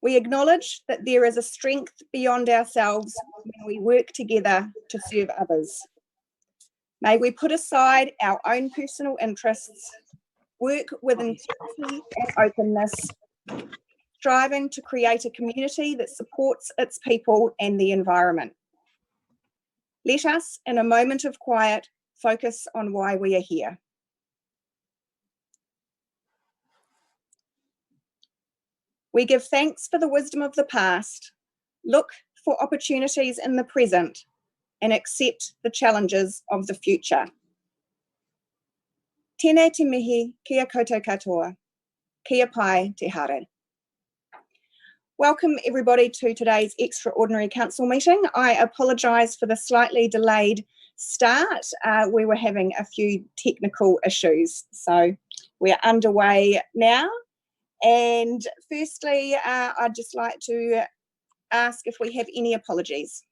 We acknowledge that there is a strength beyond ourselves when we work together to serve others. May we put aside our own personal interests, work with integrity and openness, striving to create a community that supports its people and the environment. Let us, in a moment of quiet, focus on why we are here. We give thanks for the wisdom of the past, look for opportunities in the present, and accept the challenges of the future. Tēnei te mihi, kia koutou katoa, kia pai te hare. Welcome everybody to today's extraordinary council meeting. I apologise for the slightly delayed start. We were having a few technical issues, so we're underway now. And firstly, I'd just like to ask if we have any apologies.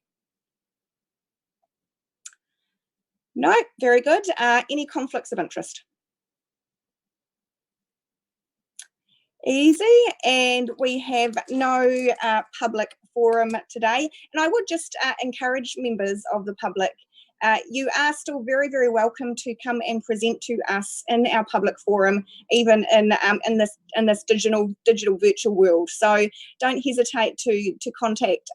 No, very good. Any conflicts of interest? Easy, and we have no public forum today. And I would just encourage members of the public, you are still very, very welcome to come and present to us in our public forum, even in this digital virtual world. So don't hesitate to contact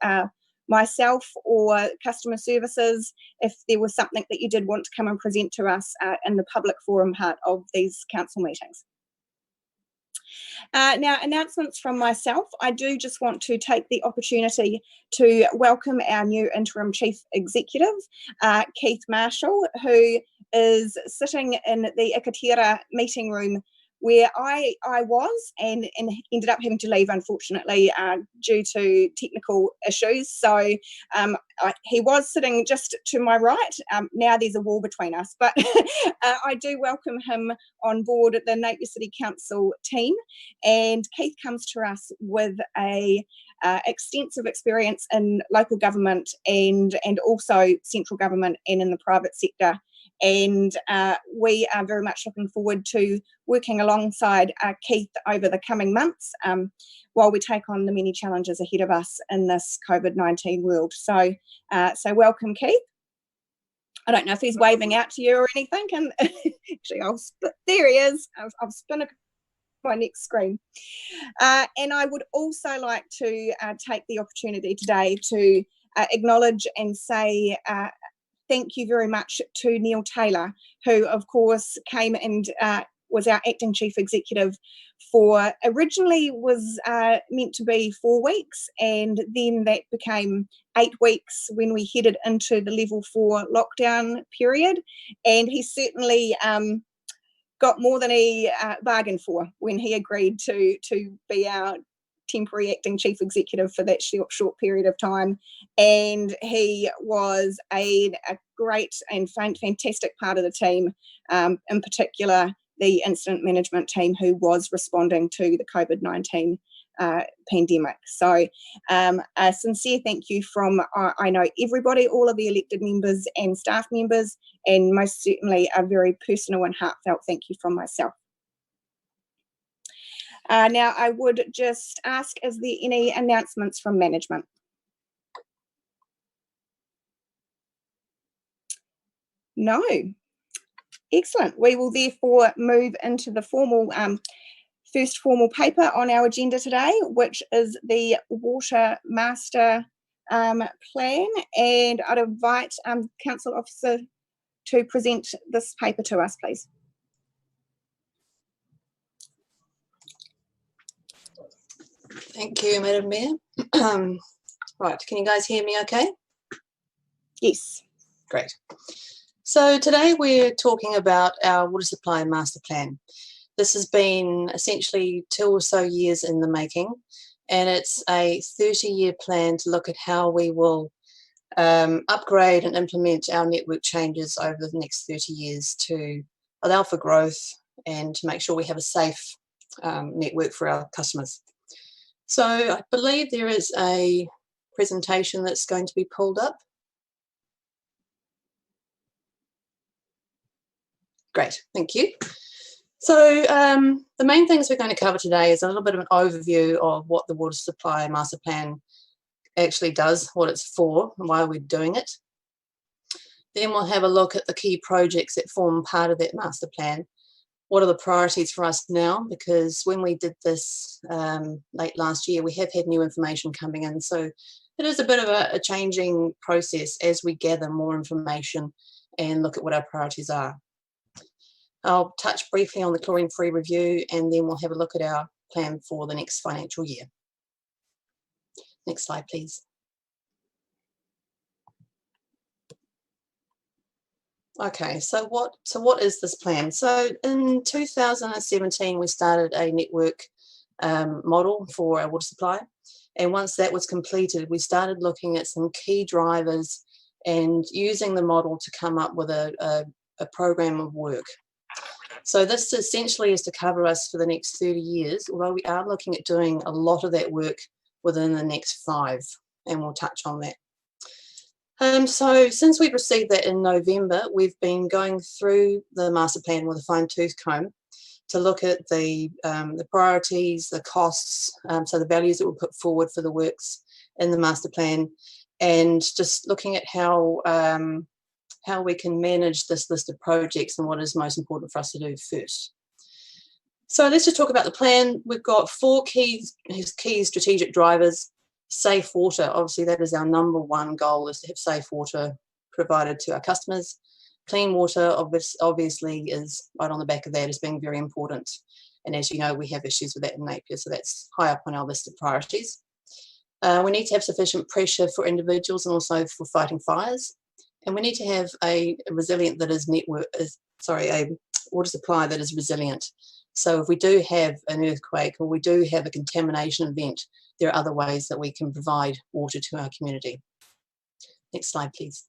myself or customer services if there was something that you did want to come and present to us in the public forum part of these council meetings. Now, announcements from myself. I do just want to take the opportunity to welcome our new interim chief executive, Keith Marshall, who is sitting in the Ikatira meeting room where I was and ended up having to leave, unfortunately, due to technical issues. So he was sitting just to my right. Now there's a wall between us, but I do welcome him on board the Napier City Council team. And Keith comes to us with a extensive experience in local government and also central government and in the private sector. And we are very much looking forward to working alongside Keith over the coming months while we take on the many challenges ahead of us in this COVID-19 world. So welcome, Keith. I don't know if he's waving out to you or anything. And actually, there he is. I'll spin my next screen. And I would also like to take the opportunity today to acknowledge and say thank you very much to Neil Taylor, who of course came and was our acting chief executive for, originally was meant to be 4 weeks, and then that became 8 weeks when we headed into the level 4 lockdown period. And he certainly got more than he bargained for when he agreed to be our temporary acting chief executive for that short period of time. And he was a great and fantastic part of the team, in particular the incident management team who was responding to the COVID-19 pandemic. So a sincere thank you from, I know everybody, all of the elected members and staff members, and most certainly a very personal and heartfelt thank you from myself. Now, I would just ask, is there any announcements from management? No. Excellent. We will therefore move into the formal first formal paper on our agenda today, which is the Water Master Plan. And I'd invite Council Officer to present this paper to us, please. Thank you, Madam Mayor. Right, can you guys hear me okay? Yes. Great. So today we're talking about our water supply master plan. This has been essentially 2 or so years in the making, and it's a 30-year plan to look at how we will upgrade and implement our network changes over the next 30 years to allow for growth and to make sure we have a safe network for our customers. So I believe there is a presentation that's going to be pulled up. Great, thank you. So the main things we're going to cover today is a little bit of an overview of what the Water Supply Master Plan actually does, what it's for, and why we're doing it. Then we'll have a look at the key projects that form part of that master plan. What are the priorities for us now? Because when we did this late last year, we have had new information coming in. So it is a bit of a changing process as we gather more information and look at what our priorities are. I'll touch briefly on the chlorine-free review, and then we'll have a look at our plan for the next financial year. Next slide, please. Okay, so what is this plan? So in 2017, we started a network model for our water supply. And once that was completed, we started looking at some key drivers and using the model to come up with a program of work. So this essentially is to cover us for the next 30 years, although we are looking at doing a lot of that work within the next 5, and we'll touch on that. So since we've received that in November, we've been going through the master plan with a fine-tooth comb to look at the priorities, the costs, so the values that were put forward for the works in the master plan, and just looking at how we can manage this list of projects and what is most important for us to do first. So let's just talk about the plan. We've got 4 key strategic drivers. Safe water, obviously that is our #1 goal, is to have safe water provided to our customers. Clean water obviously is right on the back of that as being very important. And as you know, we have issues with that in Napier, so that's high up on our list of priorities. We need to have sufficient pressure for individuals and also for fighting fires. And we need to have a resilient that is a water supply that is resilient. So if we do have an earthquake or we do have a contamination event, there are other ways that we can provide water to our community. Next slide, please.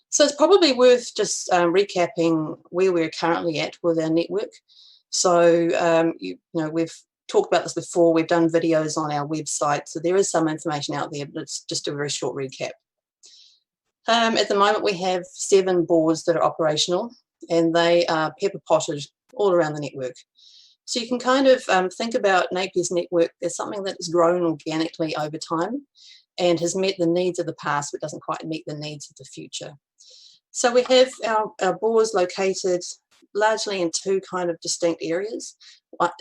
So it's probably worth just recapping where we're currently at with our network. So, we've talked about this before. We've done videos on our website. So there is some information out there, but it's just a very short recap. At the moment, we have 7 bores that are operational, and they are pepper potted all around the network. So you can kind of think about Napier's network as something that has grown organically over time and has met the needs of the past, but doesn't quite meet the needs of the future. So we have our bores located largely in 2 kind of distinct areas.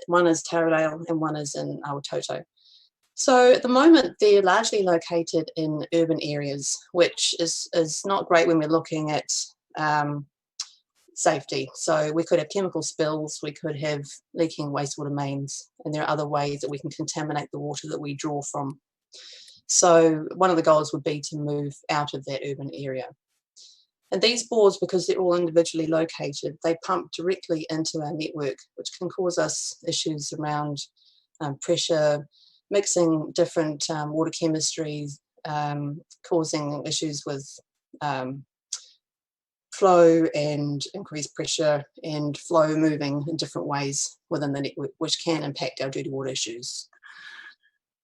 One is Taradale and one is in Awatoto. So at the moment, they're largely located in urban areas, which is not great when we're looking at safety. So we could have chemical spills, we could have leaking wastewater mains, and there are other ways that we can contaminate the water that we draw from. So one of the goals would be to move out of that urban area. And these bores, because they're all individually located, they pump directly into our network, which can cause us issues around pressure, mixing different water chemistries, causing issues with flow and increased pressure and flow moving in different ways within the network, which can impact our dirty water issues.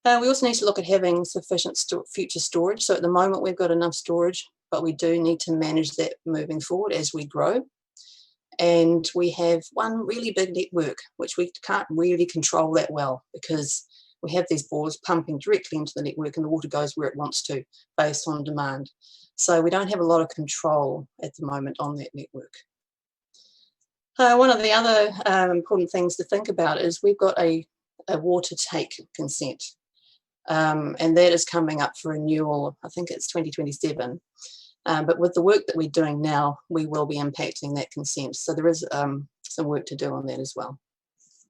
We also need to look at having sufficient future storage. So at the moment, we've got enough storage, but we do need to manage that moving forward as we grow. And we have one really big network, which we can't really control that well because we have these bores pumping directly into the network and the water goes where it wants to based on demand. So we don't have a lot of control at the moment on that network. One of the other important things to think about is we've got a water take consent. And that is coming up for renewal, I think it's 2027. But with the work that we're doing now, we will be impacting that consent. So there is some work to do on that as well.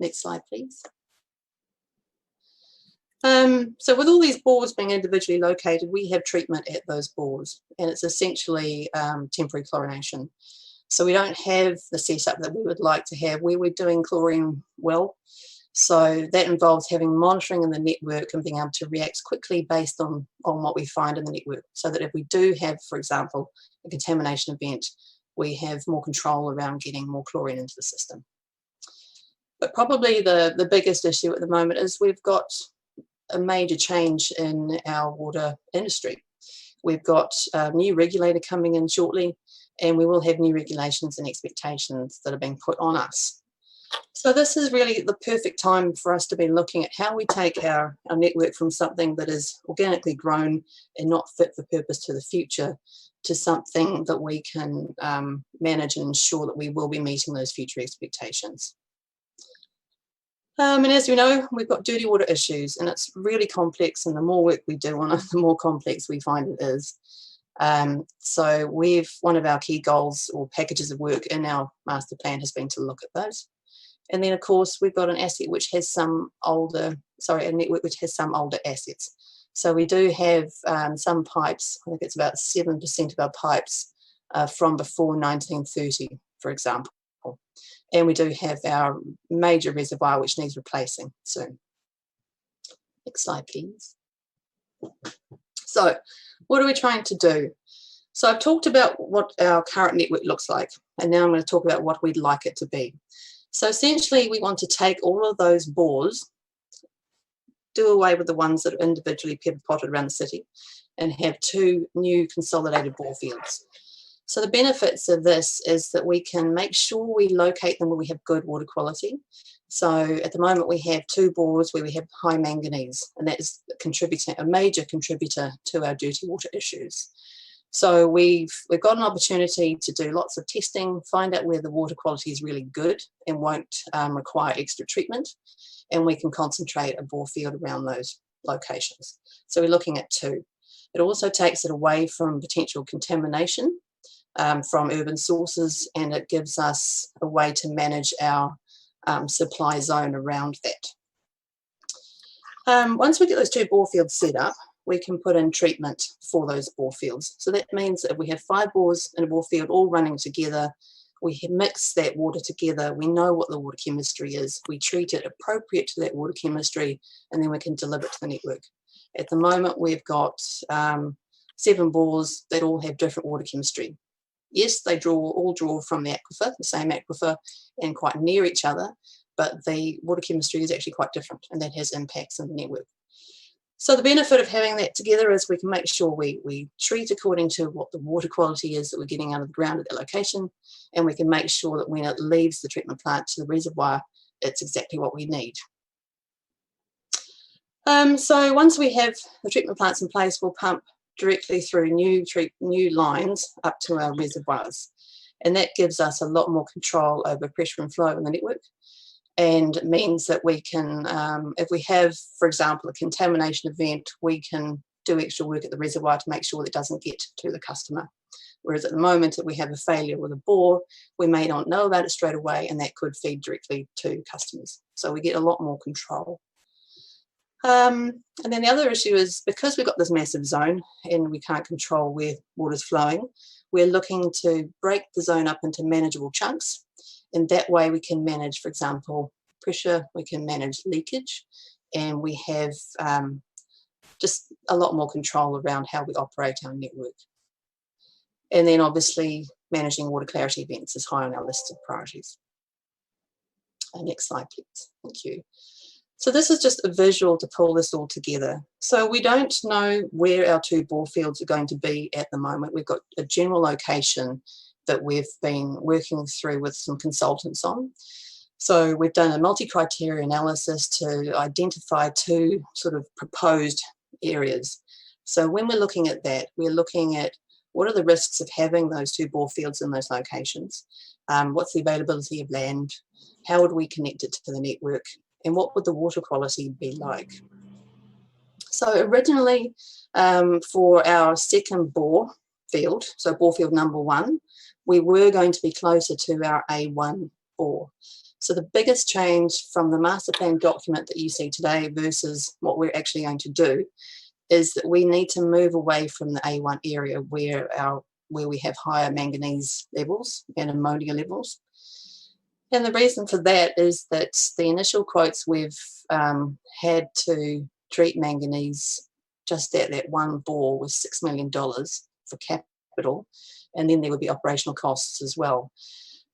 Next slide, please. So with all these bores being individually located, we have treatment at those bores, and it's essentially temporary chlorination. So we don't have the setup that we would like to have where we're doing chlorine well. So that involves having monitoring in the network and being able to react quickly based on what we find in the network, so that if we do have, for example, a contamination event, we have more control around getting more chlorine into the system. But probably the biggest issue at the moment is we've got a major change in our water industry. We've got a new regulator coming in shortly, and we will have new regulations and expectations that are being put on us. So this is really the perfect time for us to be looking at how we take our network from something that is organically grown and not fit for purpose to the future to something that we can manage and ensure that we will be meeting those future expectations. And as we know, we've got dirty water issues, and it's really complex, and the more work we do on it, the more complex we find it is. So one of our key goals or packages of work in our master plan has been to look at those. And then, of course, we've got an asset which has some older, a network which has some older assets. So we do have some pipes, I think it's about 7% of our pipes from before 1930, for example. And we do have our major reservoir which needs replacing soon. Next slide, please. So what are we trying to do? So I've talked about what our current network looks like, and now I'm going to talk about what we'd like it to be. So essentially, we want to take all of those bores, do away with the ones that are individually pepper-potted around the city, and have 2 new consolidated bore fields. So the benefits of this is that we can make sure we locate them where we have good water quality. So at the moment, we have 2 bores where we have high manganese, and that is a major contributor to our dirty water issues. So we've got an opportunity to do lots of testing, find out where the water quality is really good and won't require extra treatment, and we can concentrate a bore field around those locations. So we're looking at 2. It also takes it away from potential contamination from urban sources, and it gives us a way to manage our supply zone around that. Once we get those 2 bore fields set up, we can put in treatment for those bore fields. So that means that if we have 5 bores in a bore field all running together, we mix that water together, we know what the water chemistry is, we treat it appropriate to that water chemistry, and then we can deliver it to the network. At the moment, we've got 7 bores that all have different water chemistry. Yes, they all draw from the aquifer, the same aquifer, and quite near each other, but the water chemistry is actually quite different, and that has impacts on the network. So the benefit of having that together is we can make sure we treat according to what the water quality is that we're getting out of the ground at that location, and we can make sure that when it leaves the treatment plant to the reservoir, it's exactly what we need. So once we have the treatment plants in place, we'll pump directly through new lines up to our reservoirs, and that gives us a lot more control over pressure and flow in the network. And means that we can, if we have, for example, a contamination event, we can do extra work at the reservoir to make sure that it doesn't get to the customer. Whereas at the moment that we have a failure with a bore, we may not know about it straight away, and that could feed directly to customers. So we get a lot more control. And then the other issue is, because we've got this massive zone and we can't control where water's flowing, we're looking to break the zone up into manageable chunks. And that way we can manage, for example, pressure, we can manage leakage, and we have just a lot more control around how we operate our network. And then obviously managing water clarity events is high on our list of priorities. Next slide, please. Thank you. So this is just a visual to pull this all together. So we don't know where our 2 bore fields are going to be at the moment. We've got a general location that we've been working through with some consultants on. So we've done a multi-criteria analysis to identify 2 sort of proposed areas. So when we're looking at that, we're looking at what are the risks of having those 2 bore fields in those locations, what's the availability of land, how would we connect it to the network, and what would the water quality be like. So originally for our second bore field, so bore field number 1, we were going to be closer to our A1 bore. So the biggest change from the master plan document that you see today versus what we're actually going to do is that we need to move away from the A1 area where we have higher manganese levels and ammonia levels. And the reason for that is that the initial quotes we've had to treat manganese just at that 1 bore was $6 million for capital, and then there would be operational costs as well.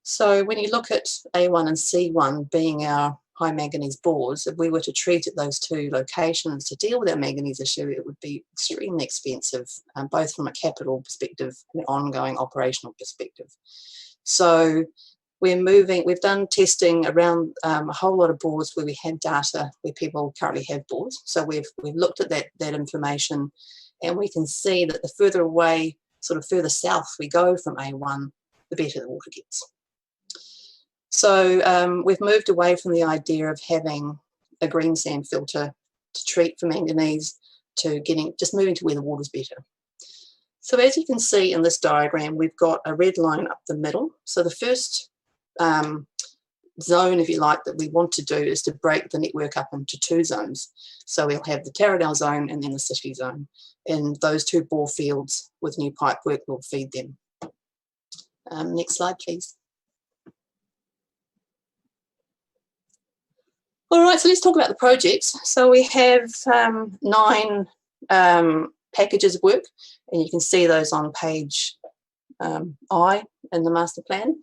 So when you look at A1 and C1 being our high manganese bores, if we were to treat at those two locations to deal with our manganese issue, it would be extremely expensive, both from a capital perspective and an ongoing operational perspective. So we've done testing around a whole lot of bores where we had data where people currently have bores. So we've looked at that information, and we can see that the further away, sort of further south we go from A1, the better the water gets. So we've moved away from the idea of having a green sand filter to treat for manganese to just moving to where the water's better. So as you can see in this diagram, we've got a red line up the middle. So the first zone, if you like, that we want to do is to break the network up into two zones. So we'll have the Taradale zone and then the city zone. And those two bore fields with new pipework will feed them. Next slide, please. All right, so let's talk about the projects. So we have 9 packages of work, and you can see those on page I in the master plan.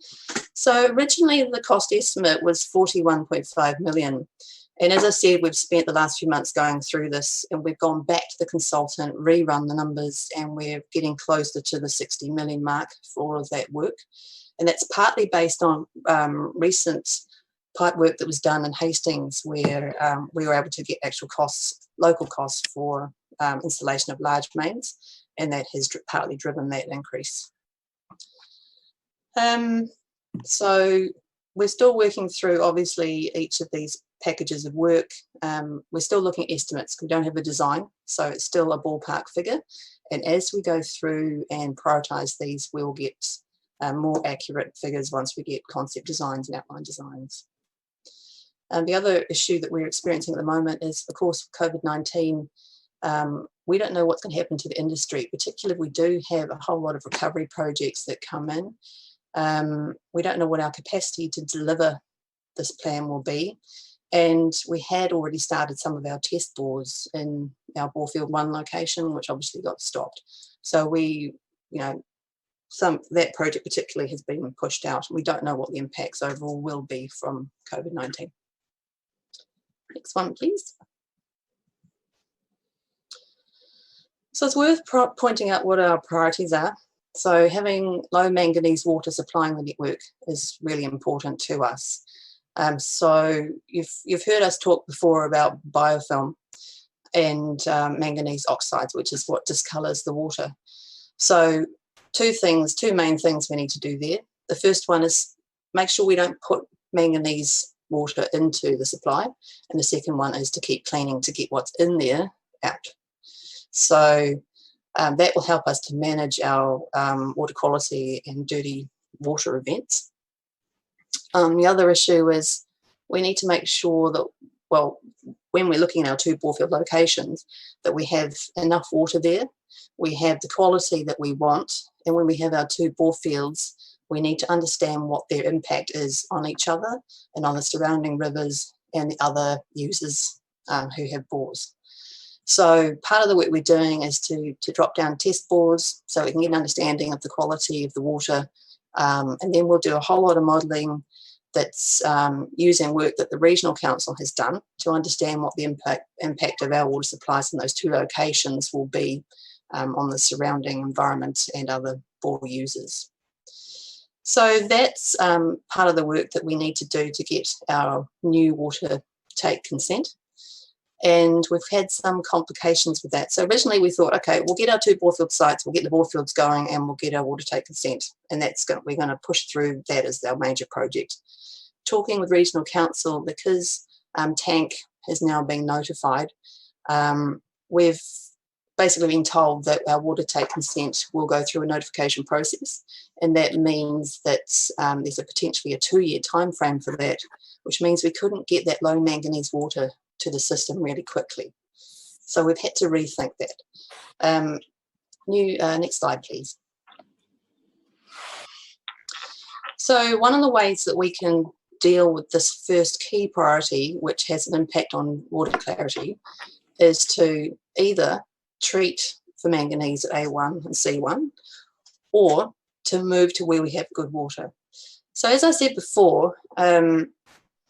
So originally the cost estimate was 41.5 million. And as I said, we've spent the last few months going through this, and we've gone back to the consultant, rerun the numbers, and we're getting closer to the 60 million mark for all of that work. And that's partly based on recent pipe work that was done in Hastings, where we were able to get actual costs, local costs for installation of large mains, and that has partly driven that increase. So we're still working through, obviously, each of these packages of work. We're still looking at estimates. We don't have a design, so it's still a ballpark figure. And as we go through and prioritise these, we'll get more accurate figures once we get concept designs and outline designs. The other issue that we're experiencing at the moment is, of course, COVID-19. We don't know what's going to happen to the industry, particularly if we do have a whole lot of recovery projects that come in. We don't know what our capacity to deliver this plan will be. And we had already started some of our test bores in our Borefield 1 location, which obviously got stopped. So that project particularly has been pushed out. We don't know what the impacts overall will be from COVID-19. Next one, please. So it's worth pointing out what our priorities are. So having low manganese water supplying the network is really important to us. So you've heard us talk before about biofilm and manganese oxides, which is what discolours the water. So two main things we need to do there. The first one is make sure we don't put manganese water into the supply, and the second one is to keep cleaning to get what's in there out. So that will help us to manage our water quality and dirty water events. The other issue is we need to make sure that, well, when we're looking at our 2 borefield locations, that we have enough water there, we have the quality that we want, and when we have our 2 borefields, we need to understand what their impact is on each other and on the surrounding rivers and the other users who have bores. So part of the work we're doing is to drop down test bores so we can get an understanding of the quality of the water, and then we'll do a whole lot of modelling that's using work that the Regional Council has done to understand what the impact of our water supplies in those 2 locations will be on the surrounding environment and other bore users. So that's part of the work that we need to do to get our new water take consent. And we've had some complications with that. So originally we thought, okay, we'll get our 2 borefield sites, we'll get the borefields going, and we'll get our water take consent. And we're going to push through that as our major project. Talking with Regional Council, because Tank has now been notified, we've basically been told that our water take consent will go through a notification process. And that means that there's potentially a 2-year time frame for that, which means we couldn't get that low manganese water to the system really quickly. So we've had to rethink that. Next slide, please. So one of the ways that we can deal with this first key priority, which has an impact on water clarity, is to either treat for manganese at A1 and C1, or to move to where we have good water. So as I said before,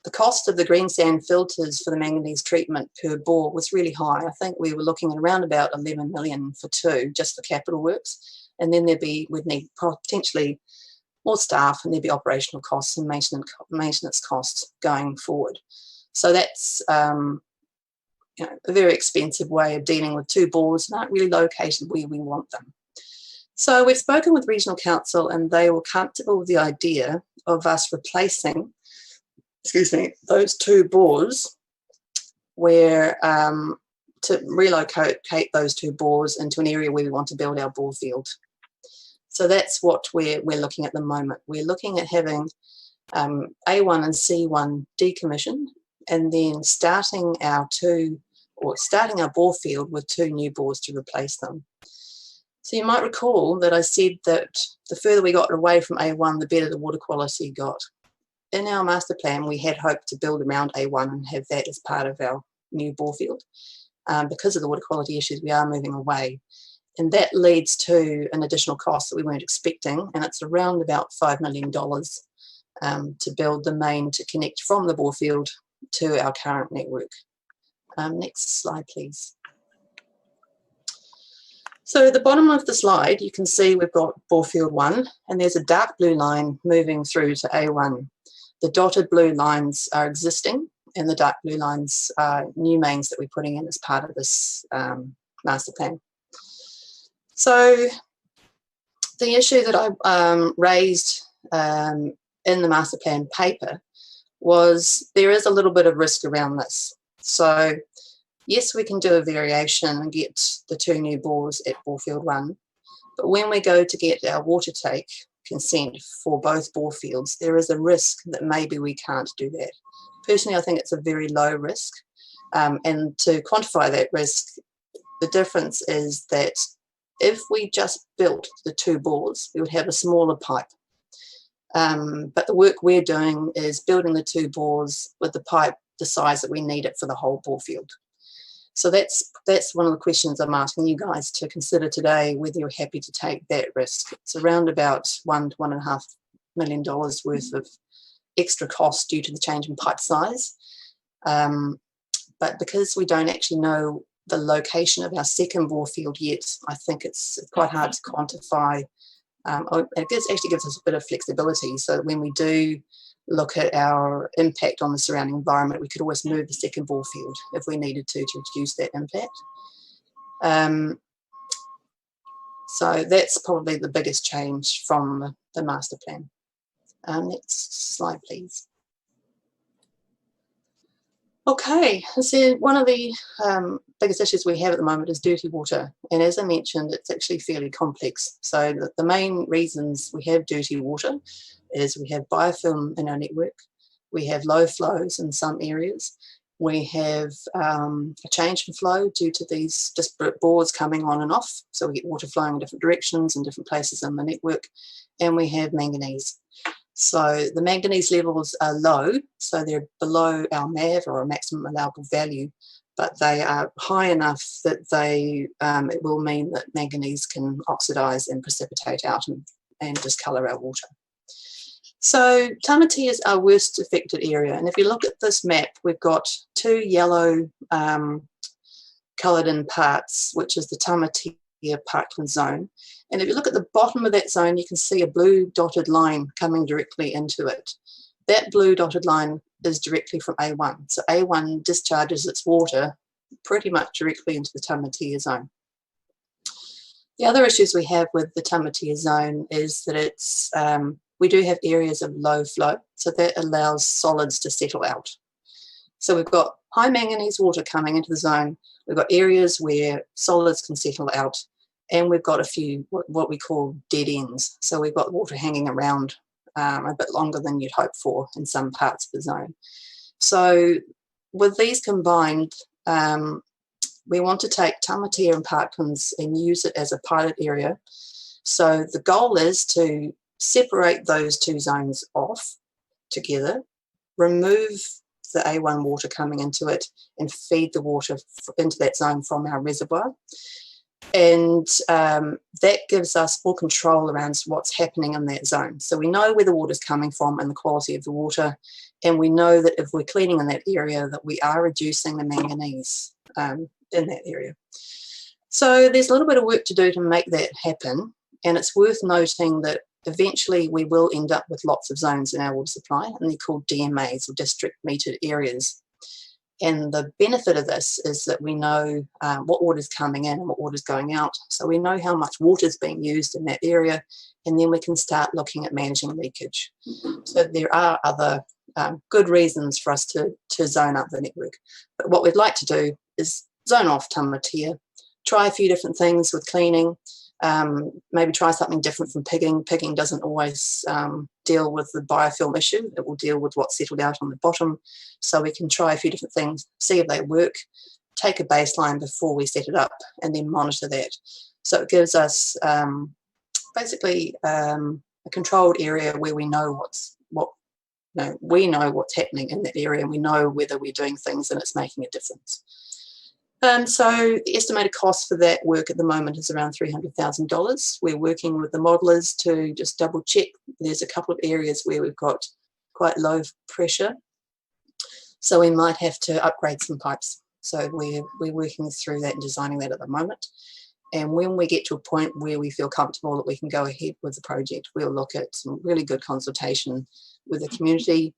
the cost of the green sand filters for the manganese treatment per bore was really high. I think we were looking at around about 11 million for 2, just for capital works. And then we'd need potentially more staff, and there'd be operational costs and maintenance costs going forward. So that's you know, a very expensive way of dealing with 2 bores that aren't really located where we want them. So we've spoken with Regional Council, and they were comfortable with the idea of us replacing, those 2 bores, where to relocate those 2 bores into an area where we want to build our bore field. So that's what we're looking at the moment. We're looking at having A1 and C1 decommissioned, and then starting our bore field with 2 new bores to replace them. So you might recall that I said that the further we got away from A1, the better the water quality got. In our master plan, we had hoped to build around A1 and have that as part of our new bore field. Because of the water quality issues, we are moving away. And that leads to an additional cost that we weren't expecting, and it's around about $5 million to build the main to connect from the bore field to our current network. Next slide, please. So at the bottom of the slide, you can see we've got bore field 1, and there's a dark blue line moving through to A1. The dotted blue lines are existing, and the dark blue lines are new mains that we're putting in as part of this master plan. So the issue that I raised in the master plan paper was there is a little bit of risk around this. So yes, we can do a variation and get the 2 new bores at bore field 1, but when we go to get our water take consent for both bore fields, there is a risk that maybe we can't do that. Personally, I think it's a very low risk, and to quantify that risk, the difference is that if we just built the 2 bores, we would have a smaller pipe. But the work we're doing is building the 2 bores with the pipe the size that we need it for the whole bore field. So that's one of the questions I'm asking you guys to consider today, whether you're happy to take that risk. It's around about $1 to $1.5 million worth of extra cost due to the change in pipe size. But because we don't actually know the location of our second bore field yet, I think it's quite hard to quantify. It actually gives us a bit of flexibility, so that when we do look at our impact on the surrounding environment, we could always move the second bore field if we needed to reduce that impact. So that's probably the biggest change from the master plan. Next slide, please. Okay, so one of the biggest issues we have at the moment is dirty water, and as I mentioned, it's actually fairly complex. So the main reasons we have dirty water is we have biofilm in our network, we have low flows in some areas, we have a change in flow due to these disparate bores coming on and off, so we get water flowing in different directions in different places in the network, and we have manganese. So the manganese levels are low, so they're below our MAV, or a maximum allowable value, but they are high enough that it will mean that manganese can oxidize and precipitate out and discolour our water. So Tamaki is our worst affected area, and if you look at this map, we've got 2 yellow coloured in parts, which is the Tamaki parkland zone. And if you look at the bottom of that zone, you can see a blue dotted line coming directly into it. That blue dotted line is directly from A1. So A1 discharges its water pretty much directly into the Tamaki zone. The other issues we have with the Tamaki zone is that it's we do have areas of low flow, so that allows solids to settle out. So we've got high manganese water coming into the zone, we've got areas where solids can settle out, and we've got a few what we call dead ends. So we've got water hanging around a bit longer than you'd hope for in some parts of the zone. So with these combined, we want to take Tamaki and parklands and use it as a pilot area. So the goal is to separate those 2 zones off together, remove the A1 water coming into it, and feed the water into that zone from our reservoir. And that gives us full control around what's happening in that zone. So we know where the water's coming from and the quality of the water, And we know that if we're cleaning in that area, that we are reducing the manganese in that area. So there's a little bit of work to do to make that happen. And it's worth noting that eventually we will end up with lots of zones in our water supply, and they're called DMAs, or district metered areas. And the benefit of this is that we know what water is coming in and what water is going out. So we know how much water is being used in that area, and then we can start looking at managing leakage. So there are other good reasons for us to zone up the network. But what we'd like to do is zone off Tamaki, try a few different things with cleaning, maybe try something different from pigging. Pigging doesn't always deal with the biofilm issue. It will deal with what's settled out on the bottom. So we can try a few different things, see if they work, take a baseline before we set it up, and then monitor that. So it gives us basically a controlled area where we know we know what's happening in that area, and we know whether we're doing things and it's making a difference. So the estimated cost for that work at the moment is around $300,000. We're working with the modelers to just double check. There's a couple of areas where we've got quite low pressure, so we might have to upgrade some pipes. So we're working through that and designing that at the moment. And when we get to a point where we feel comfortable that we can go ahead with the project, we'll look at some really good consultation with the community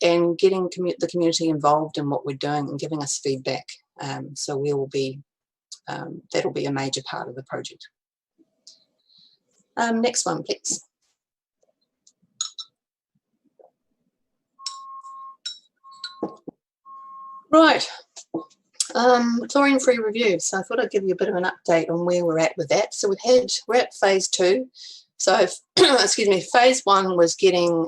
and getting the community involved in what we're doing and giving us feedback. So we will be, that'll be a major part of the project. Next one, please. Right, chlorine-free review. So I thought I'd give you a bit of an update on where we're at with that. So we're at phase 2. So, excuse me, phase 1 was getting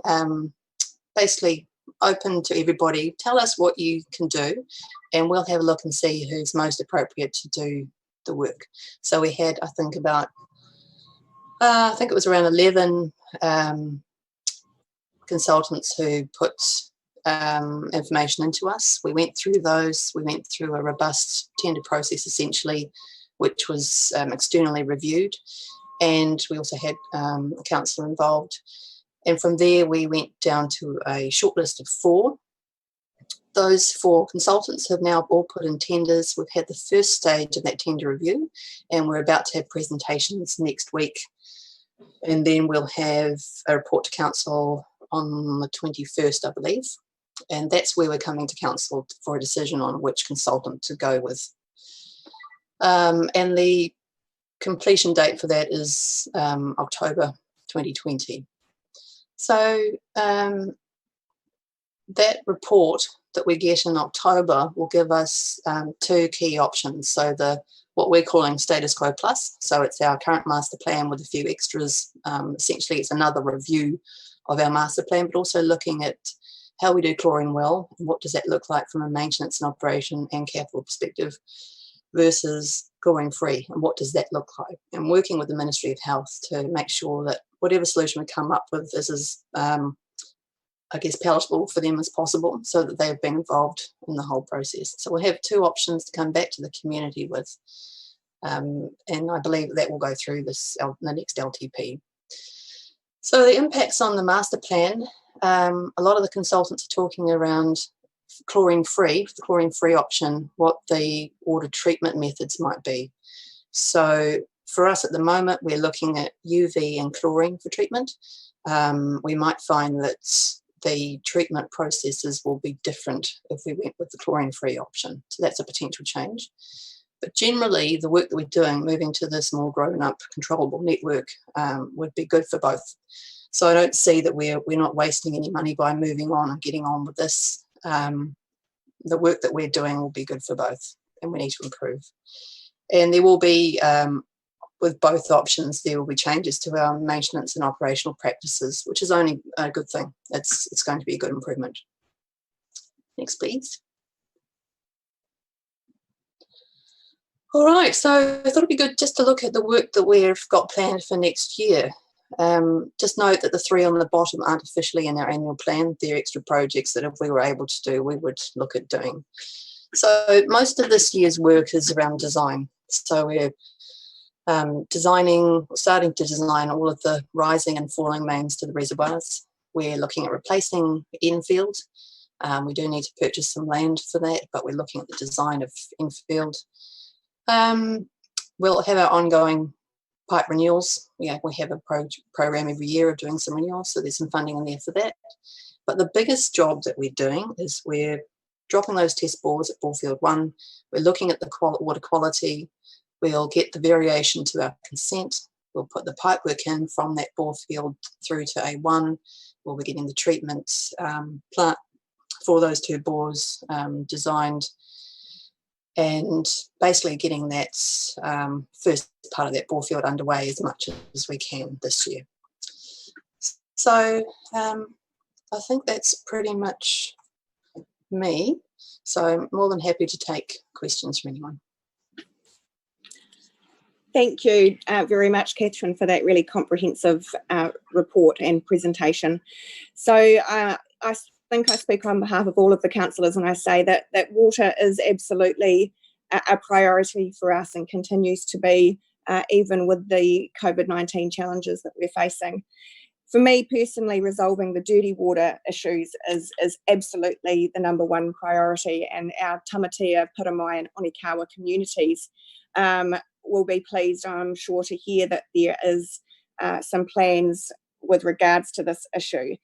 basically open to everybody. Tell us what you can do, and we'll have a look and see who's most appropriate to do the work. So we had, I think, about, I think it was around 11 consultants who put information into us. We went through those. We went through a robust tender process, essentially, which was externally reviewed. And we also had a counsellor involved. And from there, we went down to a short list of 4. Those 4 consultants have now all put in tenders. We've had the first stage of that tender review, and we're about to have presentations next week. And then we'll have a report to council on the 21st, I believe. And that's where we're coming to council for a decision on which consultant to go with. And the completion date for that is October 2020. So that report that we get in October will give us 2 key options. So what we're calling Status Quo Plus. So it's our current master plan with a few extras. Essentially, it's another review of our master plan, but also looking at how we do chlorine well, and what does that look like from a maintenance and operation and capital perspective versus chlorine-free, and what does that look like? And working with the Ministry of Health to make sure that whatever solution we come up with is as, I guess, palatable for them as possible, so that they've been involved in the whole process. So we'll have 2 options to come back to the community with, and I believe that will go through the next LTP. So the impacts on the master plan, a lot of the consultants are talking around chlorine-free, the chlorine-free option, what the water treatment methods might be. So for us at the moment, we're looking at UV and chlorine for treatment. We might find that the treatment processes will be different if we went with the chlorine-free option. So that's a potential change. But generally, the work that we're doing, moving to this more grown-up, controllable network, would be good for both. So I don't see that we're not wasting any money by moving on and getting on with this. The work that we're doing will be good for both, and we need to improve. And there will be, with both options, there will be changes to our maintenance and operational practices, which is only a good thing. It's going to be a good improvement. Next, please. All right, so I thought it'd be good just to look at the work that we've got planned for next year. Just note that the 3 on the bottom aren't officially in our annual plan. They're extra projects that if we were able to do, we would look at doing. So most of this year's work is around design. So we're starting to design all of the rising and falling mains to the reservoirs. We're looking at replacing infield. We do need to purchase some land for that, but we're looking at the design of infield. We'll have our ongoing pipe renewals. Yeah, we have a program every year of doing some renewals, so there's some funding in there for that. But the biggest job that we're doing is we're dropping those test bores at borefield 1. We're looking at the water quality. We'll get the variation to our consent. We'll put the pipework in from that borefield through to A1. We'll be getting the treatment plant for those 2 bores designed, and basically getting that first part of that borefield underway as much as we can this year. So I think that's pretty much me. So I'm more than happy to take questions from anyone. Thank you very much, Catherine, for that really comprehensive report and presentation. So I think I speak on behalf of all of the councillors when I say that water is absolutely a priority for us and continues to be, even with the COVID-19 challenges that we're facing. For me personally, resolving the dirty water issues is absolutely the #1 priority, and our Tamatea, Piramai and Onikawa communities will be pleased, I'm sure, to hear that there is some plans with regards to this issue.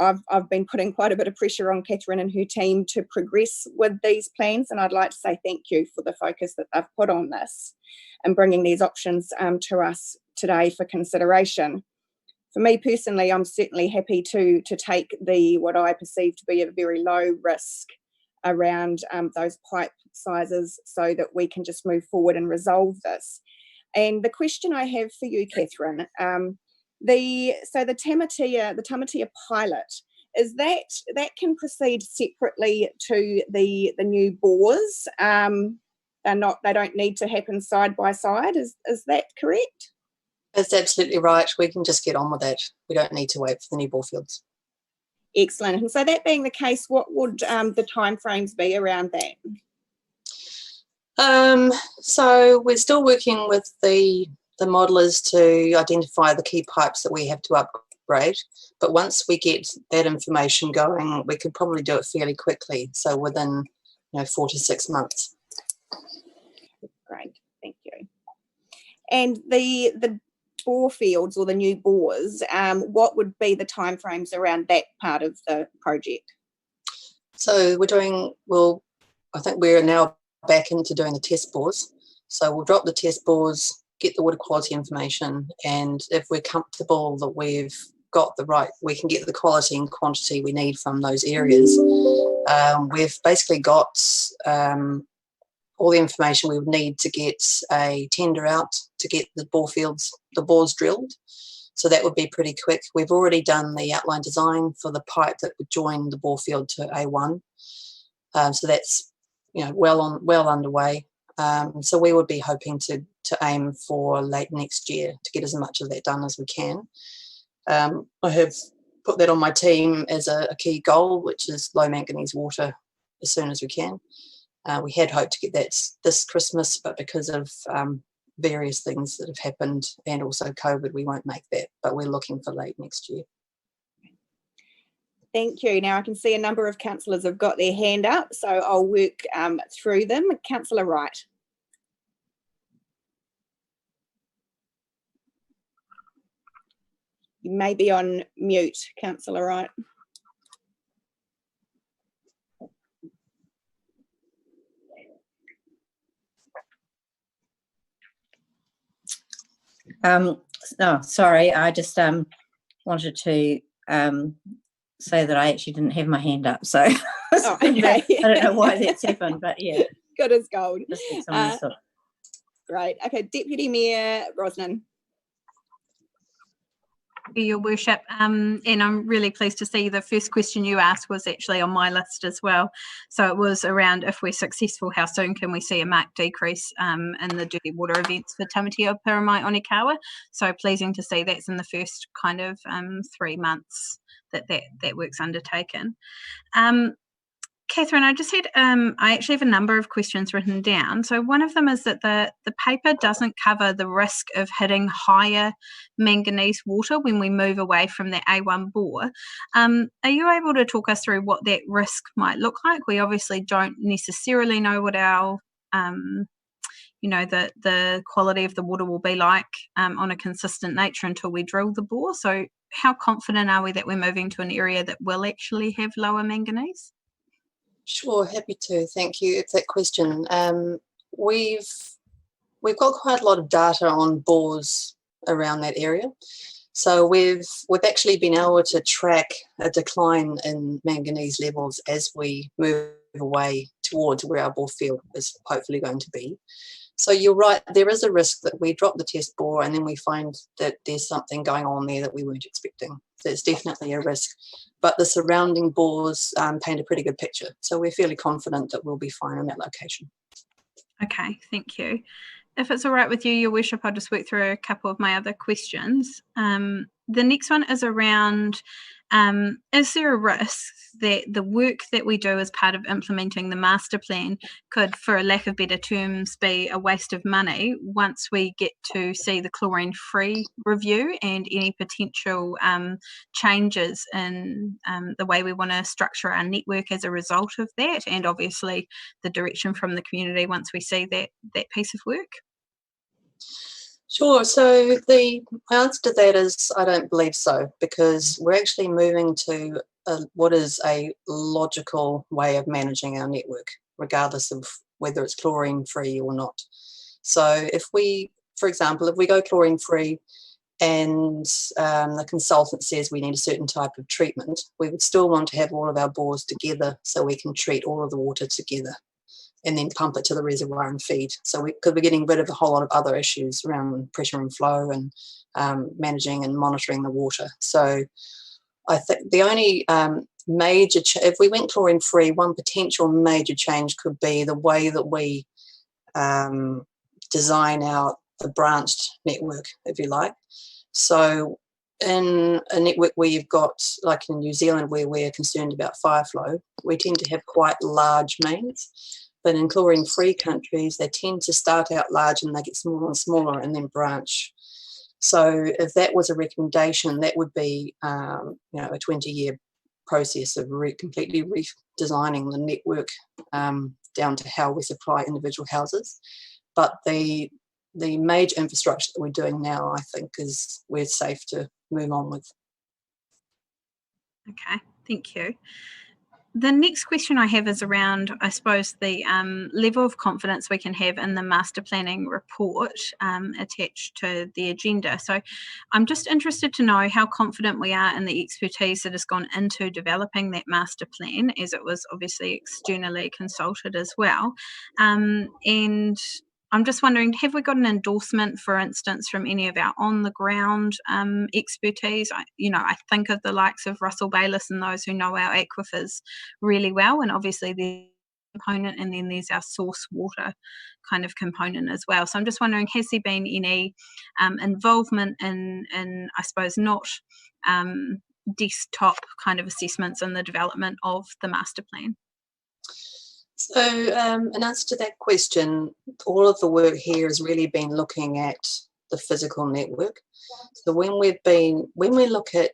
I've been putting quite a bit of pressure on Catherine and her team to progress with these plans, and I'd like to say thank you for the focus that they've put on this and bringing these options to us today for consideration. For me personally, I'm certainly happy to take what I perceive to be a very low risk around those pipe sizes so that we can just move forward and resolve this. And the question I have for you, Catherine, the Tamatea pilot, is that can proceed separately to the new bores? They don't need to happen side by side. Is that correct? That's absolutely right. We can just get on with that. We don't need to wait for the new borefields. Excellent. And so that being the case, what would the timeframes be around that? So we're still working with the modelers to identify the key pipes that we have to upgrade. But once we get that information going, we could probably do it fairly quickly. So within 4 to 6 months. Great, thank you. And the bore fields or the new bores, what would be the timeframes around that part of the project? So I think we're now back into doing the test bores. So we'll drop the test bores, get the water quality information, and if we're comfortable that we can get the quality and quantity we need from those areas, we've basically got all the information we would need to get a tender out to get the bores drilled. So that would be pretty quick. We've already done the outline design for the pipe that would join the borefield to A1. So that's well underway. So we would be hoping to aim for late next year to get as much of that done as we can. I have put that on my team as a key goal, which is low manganese water as soon as we can. We had hoped to get that this Christmas, but because of various things that have happened and also COVID, we won't make that, but we're looking for late next year. Thank you. Now I can see a number of councillors have got their hand up, so I'll work through them. Councillor Wright. You may be on mute, Councillor Wright. No, sorry, I just wanted to say that I actually didn't have my hand up, so okay. I don't know why that's happened, but yeah. Good as gold. Great. Okay, Deputy Mayor Brosnan. Your Worship, and I'm really pleased to see the first question you asked was actually on my list as well. So it was around, if we're successful, how soon can we see a marked decrease in the dirty water events for Tamatea, Piramai, Onikawa? So pleasing to see that's in the first kind of 3 months that work's undertaken. Catherine, I just had, I actually have a number of questions written down. So one of them is that the paper doesn't cover the risk of hitting higher manganese water when we move away from that A1 bore. Are you able to talk us through what that risk might look like? We obviously don't necessarily know what our, the quality of the water will be like on a consistent nature until we drill the bore. So how confident are we that we're moving to an area that will actually have lower manganese? Sure, happy to. Thank you for that question. We've got quite a lot of data on bores around that area. So we've actually been able to track a decline in manganese levels as we move away towards where our bore field is hopefully going to be. So you're right, there is a risk that we drop the test bore and then we find that there's something going on there that we weren't expecting. So it's definitely a risk. But the surrounding bores paint a pretty good picture. So we're fairly confident that we'll be fine in that location. Okay, thank you. If it's all right with you, Your Worship, I'll just work through a couple of my other questions. The next one is around, is there a risk that the work that we do as part of implementing the master plan could, for lack of better terms, be a waste of money once we get to see the chlorine-free review and any potential changes in the way we want to structure our network as a result of that, and obviously the direction from the community once we see that piece of work? Sure. So the answer to that is I don't believe so, because we're actually moving to what is a logical way of managing our network, regardless of whether it's chlorine-free or not. So if we, for example, if we go chlorine-free and the consultant says we need a certain type of treatment, we would still want to have all of our bores together so we can treat all of the water together and then pump it to the reservoir and feed. So we could be getting rid of a whole lot of other issues around pressure and flow and managing and monitoring the water. So I think the only major, if we went chlorine-free, one potential major change could be the way that we design out the branched network, if you like. So in a network where you've got, like in New Zealand, where we're concerned about fire flow, we tend to have quite large mains. But in chlorine-free countries, they tend to start out large and they get smaller and smaller and then branch. So if that was a recommendation, that would be a 20-year process of completely redesigning the network down to how we supply individual houses. But the major infrastructure that we're doing now, I think, is we're safe to move on with. Okay, thank you. The next question I have is around, I suppose, the level of confidence we can have in the master planning report attached to the agenda. So I'm just interested to know how confident we are in the expertise that has gone into developing that master plan, as it was obviously externally consulted as well. And I'm just wondering, have we got an endorsement, for instance, from any of our on-the-ground expertise? I think of the likes of Russell Bayliss and those who know our aquifers really well, and obviously the component, and then there's our source water kind of component as well. So I'm just wondering, has there been any involvement in, I suppose, not desktop kind of assessments in the development of the master plan? So in answer to that question, all of the work here has really been looking at the physical network. So when we look at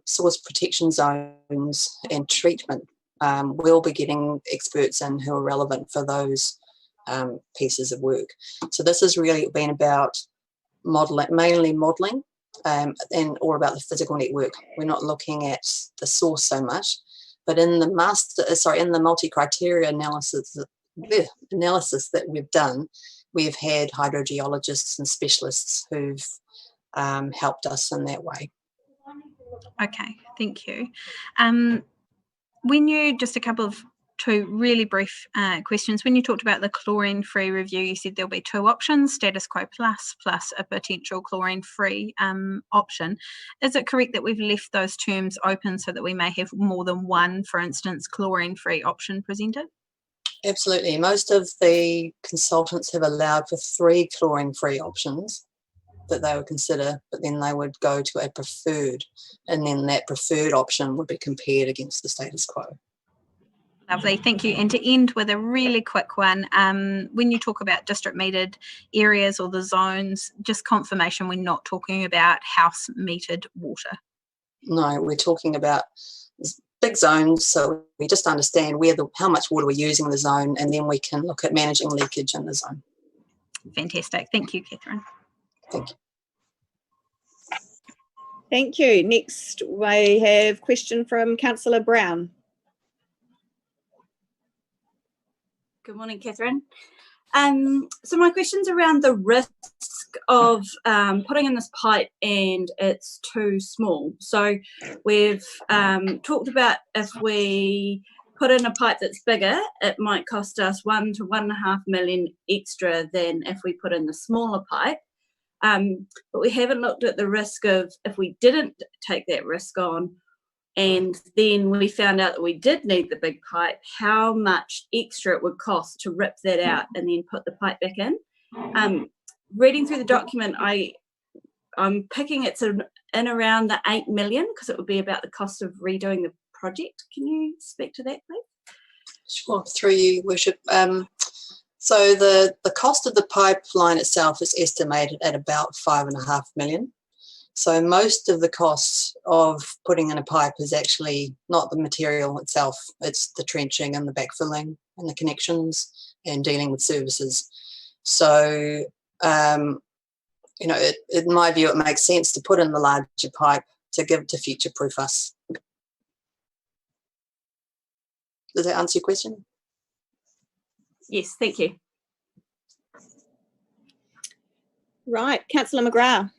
source protection zones and treatment, we'll be getting experts in who are relevant for those pieces of work. So this has really been about mainly modelling and all about the physical network. We're not looking at the source so much. But in the multi-criteria analysis that we've done, we've had hydrogeologists and specialists who've helped us in that way. Okay, thank you. Just a couple of two really brief questions. When you talked about the chlorine-free review, you said there'll be two options, status quo plus a potential chlorine-free option. Is it correct that we've left those terms open so that we may have more than one, for instance, chlorine-free option presented? Absolutely. Most of the consultants have allowed for 3 chlorine-free options that they would consider, but then they would go to a preferred, and then that preferred option would be compared against the status quo. Lovely, thank you. And to end with a really quick one, when you talk about district metered areas or the zones, just confirmation we're not talking about house metered water. No, we're talking about big zones, so we just understand how much water we're using in the zone, and then we can look at managing leakage in the zone. Fantastic. Thank you, Catherine. Thank you. Thank you. Next, we have a question from Councillor Brown. Good morning, Catherine. So my question's around the risk of putting in this pipe and it's too small. So we've talked about if we put in a pipe that's bigger, it might cost us $1 to $1.5 million extra than if we put in the smaller pipe. But we haven't looked at the risk of if we didn't take that risk on, and then we found out that we did need the big pipe, how much extra it would cost to rip that out and then put the pipe back in. Reading through the document, I'm picking it's in around the 8 million, because it would be about the cost of redoing the project. Can you speak to that, please? Sure, through you, Worship. So the cost of the pipeline itself is estimated at about 5.5 million. So most of the costs of putting in a pipe is actually not the material itself, it's the trenching and the backfilling and the connections and dealing with services. So, you know, in my view, it makes sense to put in the larger pipe to future-proof us. Does that answer your question? Yes, thank you. Right, Councillor McGrath.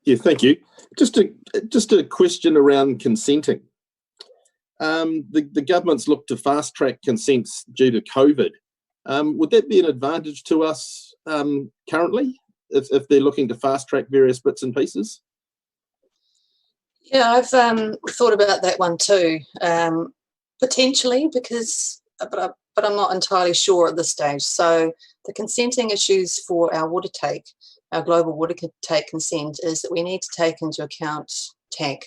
Yeah, thank you. Just a question around consenting. The government's looked to fast track consents due to COVID. Would that be an advantage to us currently if they're looking to fast track various bits and pieces? Yeah, I've thought about that one too. Potentially, but I'm not entirely sure at this stage. So the consenting issues for our water take, our global water take consent, is that we need to take into account tank,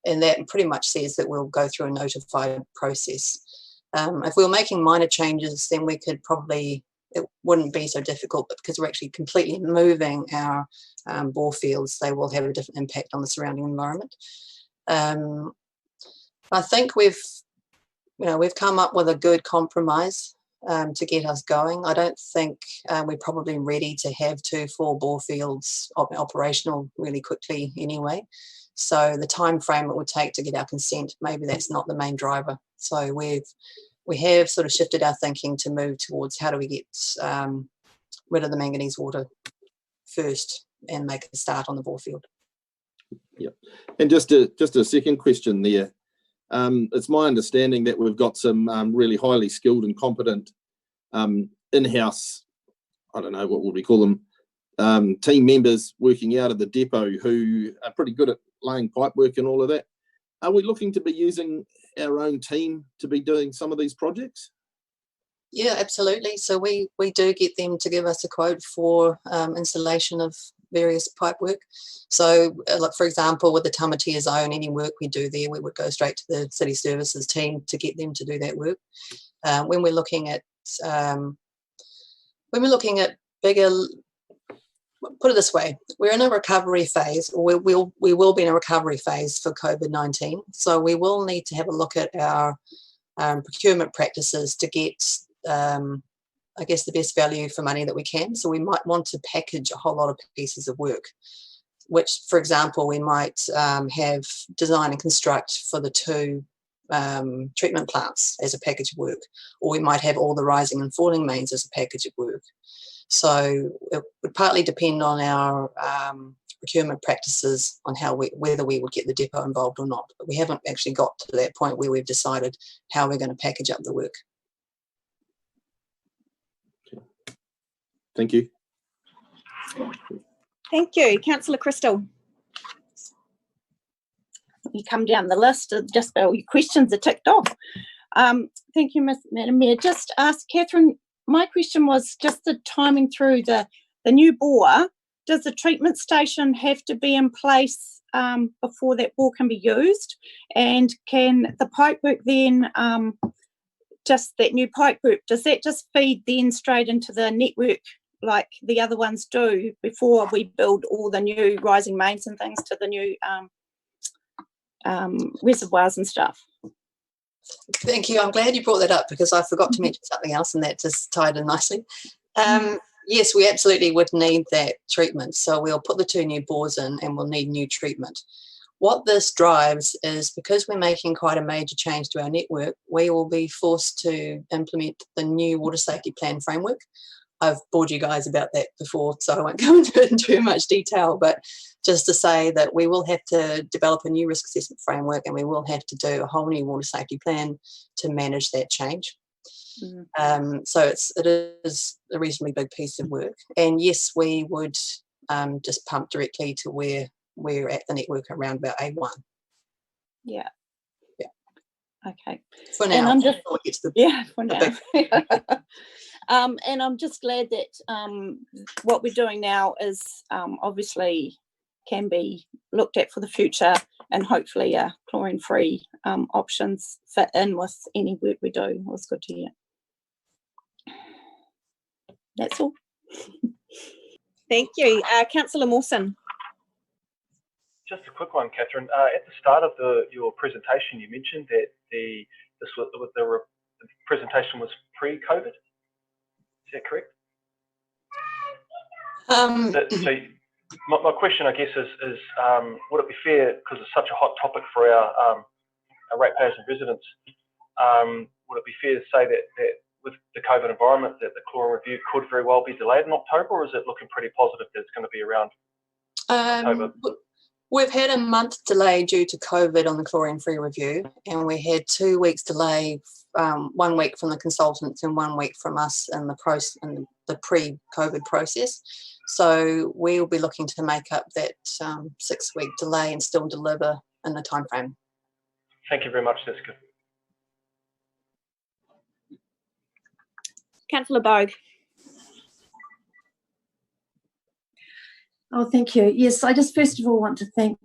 and that pretty much says that we'll go through a notified process. If we were making minor changes, then we could probably, it wouldn't be so difficult, but because we're actually completely moving our bore fields, they will have a different impact on the surrounding environment. I think we've come up with a good compromise to get us going. I don't think we're probably ready to have 2 full bore fields operational really quickly anyway. So the time frame it would take to get our consent, maybe that's not the main driver. So we have sort of shifted our thinking to move towards how do we get rid of the manganese water first and make a start on the bore field. Yep. And just a second question there. It's my understanding that we've got some really highly skilled and competent in-house, I don't know, what would we call them, team members working out of the depot who are pretty good at laying pipe work and all of that. Are we looking to be using our own team to be doing some of these projects? Yeah, absolutely. So we do get them to give us a quote for installation of various pipe work. So like for example, with the Tamaki zone, any work we do there, we would go straight to the city services team to get them to do that work. When we're looking at bigger, put it this way, we're in a recovery phase, or we will be in a recovery phase for COVID-19. So we will need to have a look at our procurement practices to get I guess the best value for money that we can. So we might want to package a whole lot of pieces of work, which, for example, we might have design and construct for the 2 treatment plants as a package of work, or we might have all the rising and falling mains as a package of work. So it would partly depend on our procurement practices on whether we would get the depot involved or not. But we haven't actually got to that point where we've decided how we're going to package up the work. Thank you. Thank you. Councillor Crystal. You come down the list, just all your questions are ticked off. Thank you, Madam Mayor. Just ask Catherine, my question was just the timing through the new bore. does the treatment station have to be in place before that bore can be used? And can the pipework then, just that new pipework, does that just feed then straight into the network like the other ones do before we build all the new rising mains and things to the new reservoirs and stuff? Thank you. I'm glad you brought that up because I forgot to mention something else, and that just tied in nicely. Yes, we absolutely would need that treatment. So we'll put the 2 new bores in and we'll need new treatment. What this drives is, because we're making quite a major change to our network, we will be forced to implement the new water safety plan framework. I've bored you guys about that before, so I won't go into it in too much detail, but just to say that we will have to develop a new risk assessment framework, and we will have to do a whole new water safety plan to manage that change. So it is a reasonably big piece of work. And yes, we would just pump directly to where we're at the network around about A1. Yeah. Okay. For now. And I'm just, for now. And I'm just glad that what we're doing now is obviously can be looked at for the future, and hopefully chlorine-free options fit in with any work we do. It was good to hear. That's all. Thank you. Councillor Mawson. Just a quick one, Catherine. At the start of your presentation, you mentioned that the presentation was pre-COVID. Is that correct? So my question, I guess, is would it be fair, because it's such a hot topic for our ratepayers and residents, would it be fair to say that with the COVID environment that the chlorine review could very well be delayed in October, or is it looking pretty positive that it's going to be around October? We've had a month delay due to COVID on the chlorine-free review, and we had 2 weeks delay, 1 week from the consultants and 1 week from us in the pre-COVID process. So we'll be looking to make up that 6-week delay and still deliver in the time frame. Thank you very much. That's good. Councillor Bogue. Oh, thank you. Yes, I just first of all want to thank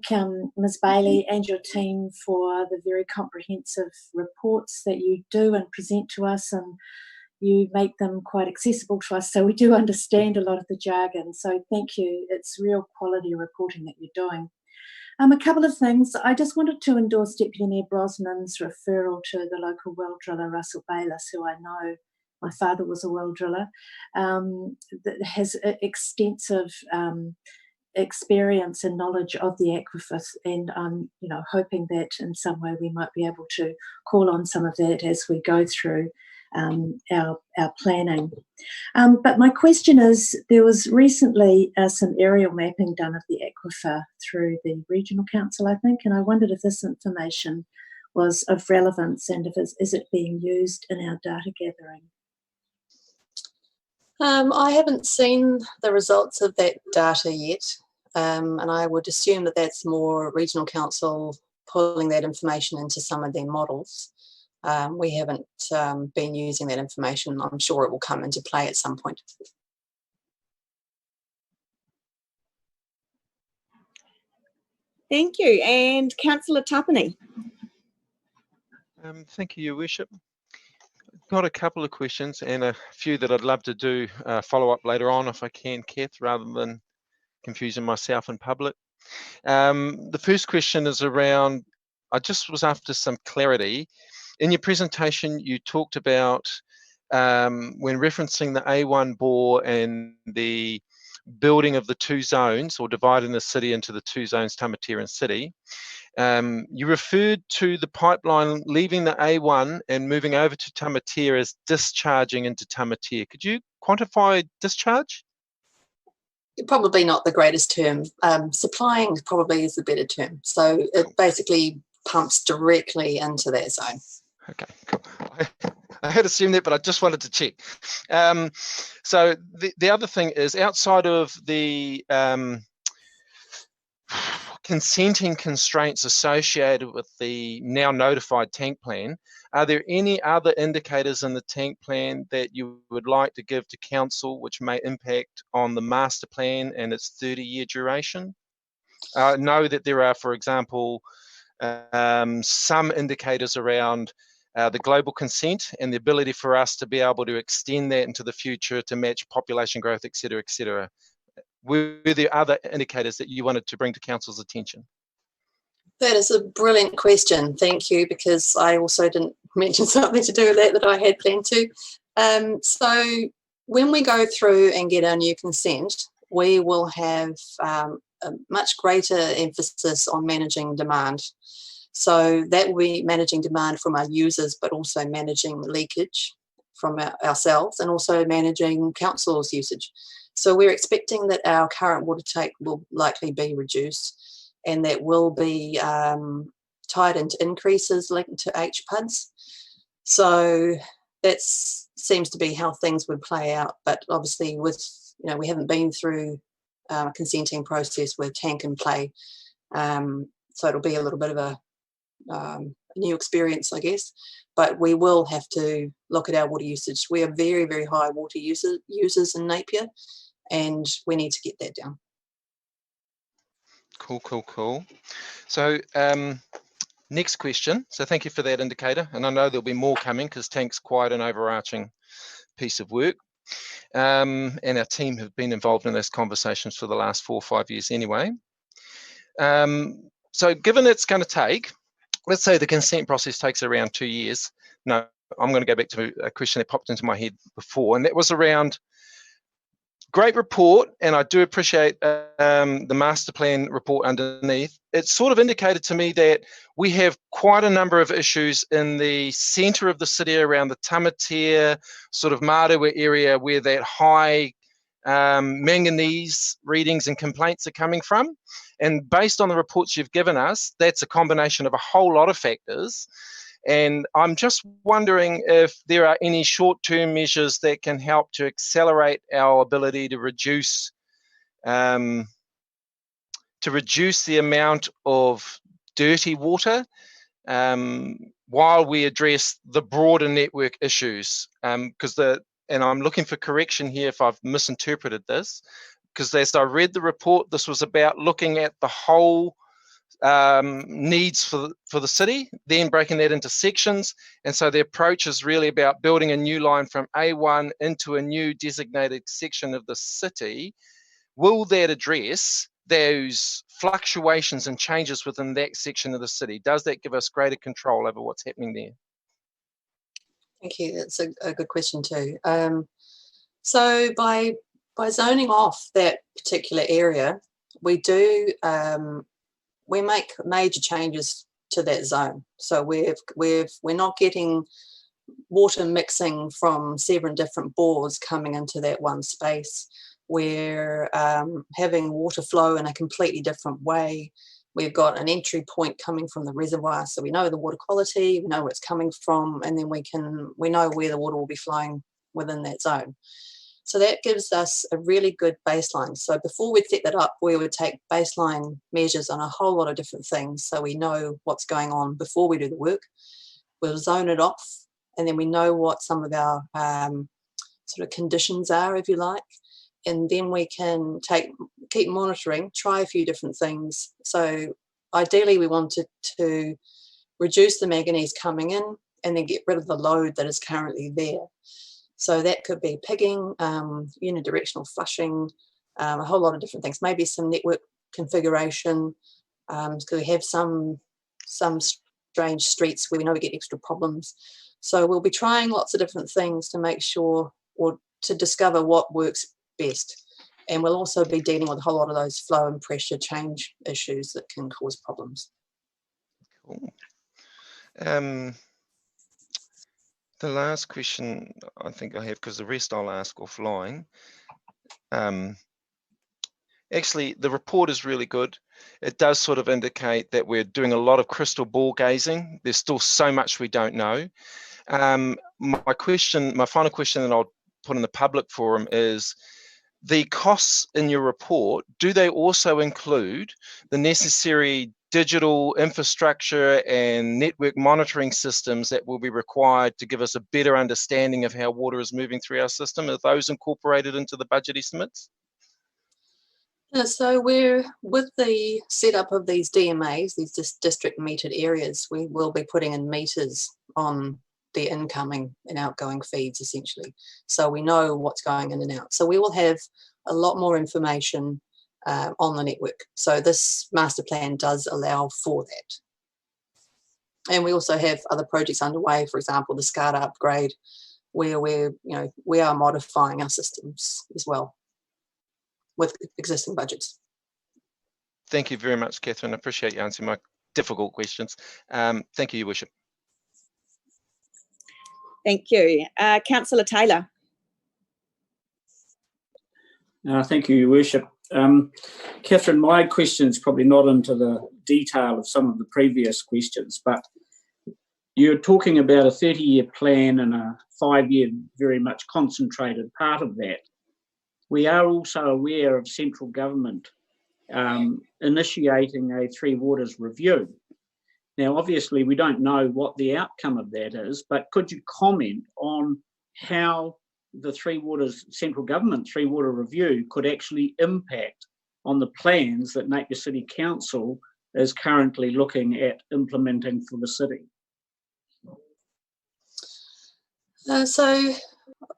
Ms. Bailey and your team for the very comprehensive reports that you do and present to us, and you make them quite accessible to us so we do understand a lot of the jargon. So thank you. It's real quality reporting that you're doing. A couple of things. I just wanted to endorse Deputy Mayor Brosnan's referral to the local well driller, Russell Bayliss, who I know. My father was a well driller, that has extensive experience and knowledge of the aquifer, and I'm hoping that in some way we might be able to call on some of that as we go through our planning. But my question is, there was recently some aerial mapping done of the aquifer through the Regional Council, I think, and I wondered if this information was of relevance and if is it being used in our data gathering? I haven't seen the results of that data yet, and I would assume that that's more Regional Council pulling that information into some of their models. We haven't been using that information. I'm sure it will come into play at some point. Thank you. And Councillor Tapani. Thank you, Your Worship. Got a couple of questions and a few that I'd love to do follow up later on if I can, Kath, rather than confusing myself in public. The first question is around, I just was after some clarity. In your presentation, you talked about when referencing the A1 bore and the building of the 2 zones, or dividing the city into the 2 zones, Tamaki and City. You referred to the pipeline leaving the A1 and moving over to Tamaki as discharging into Tamaki. Could you quantify discharge? Probably not the greatest term. Supplying probably is the better term. So it basically pumps directly into that zone. Okay, cool. I had assumed that, but I just wanted to check. So the other thing is, outside of the consenting constraints associated with the now notified tank plan, Are there any other indicators in the tank plan that you would like to give to council which may impact on the master plan and its 30-year duration? I know that there are, for example, some indicators around the global consent and the ability for us to be able to extend that into the future to match population growth, et cetera, et cetera. Were there other indicators that you wanted to bring to council's attention? That is a brilliant question. Thank you, because I also didn't mention something to do with that I had planned to. So when we go through and get our new consent, we will have a much greater emphasis on managing demand. So that will be managing demand from our users, but also managing leakage from ourselves and also managing council's usage. So we're expecting that our current water take will likely be reduced, and that will be tied into increases linked to HPUDs. So that seems to be how things would play out. But obviously, with we haven't been through a consenting process with tank and play, so it'll be a little bit of a new experience, I guess. But we will have to look at our water usage. We are very, very high water users in Napier, and we need to get that down. Cool, cool, cool. So next question. So thank you for that indicator. And I know there'll be more coming because tank's quite an overarching piece of work. And our team have been involved in those conversations for the last 4 or 5 years anyway. So given it's going to take, let's say the consent process takes around 2 years. No, I'm going to go back to a question that popped into my head before, and that was around great report, and I do appreciate the master plan report underneath. It sort of indicated to me that we have quite a number of issues in the centre of the city around the Tamaki, sort of Marawa area, where that high manganese readings and complaints are coming from. And based on the reports you've given us, that's a combination of a whole lot of factors. And I'm just wondering if there are any short-term measures that can help to accelerate our ability to reduce the amount of dirty water while we address the broader network issues. And I'm looking for correction here if I've misinterpreted this, because as I read the report, this was about looking at the whole needs for the city, then breaking that into sections. And so the approach is really about building a new line from A1 into a new designated section of the city. Will that address those fluctuations and changes within that section of the city? Does that give us greater control over what's happening there? Thank you. That's a good question too. So by zoning off that particular area, we do we make major changes to that zone. So we're not getting water mixing from 7 different bores coming into that one space. We're having water flow in a completely different way. We've got an entry point coming from the reservoir, so we know the water quality, we know where it's coming from, and then we know where the water will be flowing within that zone. So that gives us a really good baseline. So before we set that up, we would take baseline measures on a whole lot of different things, so we know what's going on before we do the work. We'll zone it off, and then we know what some of our sort of conditions are, if you like. And then we can keep monitoring, try a few different things. So ideally we wanted to reduce the manganese coming in and then get rid of the load that is currently there. So that could be pigging, unidirectional flushing, a whole lot of different things. Maybe some network configuration, because we have some strange streets where we know we get extra problems. So we'll be trying lots of different things to make sure, or to discover what works best. And we'll also be dealing with a whole lot of those flow and pressure change issues that can cause problems. Cool. The last question I think I have, because the rest I'll ask offline. Actually, the report is really good. It does sort of indicate that we're doing a lot of crystal ball gazing. There's still so much we don't know. My final question that I'll put in the public forum is, the costs in your report, do they also include the necessary digital infrastructure and network monitoring systems that will be required to give us a better understanding of how water is moving through our system? Are those incorporated into the budget estimates? So with the setup of these DMAs, these district metered areas, we will be putting in meters on the incoming and outgoing feeds essentially. So we know what's going in and out. So we will have a lot more information on the network. So this master plan does allow for that. And we also have other projects underway, for example, the SCADA upgrade, where we are modifying our systems as well with existing budgets. Thank you very much, Catherine. I appreciate you answering my difficult questions. Thank you, Your Worship. Thank you. Councillor Taylor. Thank you, Your Worship. Catherine, my question is probably not into the detail of some of the previous questions, but you're talking about a 30-year plan and a 5-year very much concentrated part of that. We are also aware of central government initiating a Three Waters review. Now, obviously, we don't know what the outcome of that is, but could you comment on how the central government Three Water review could actually impact on the plans that Napier City Council is currently looking at implementing for the city? So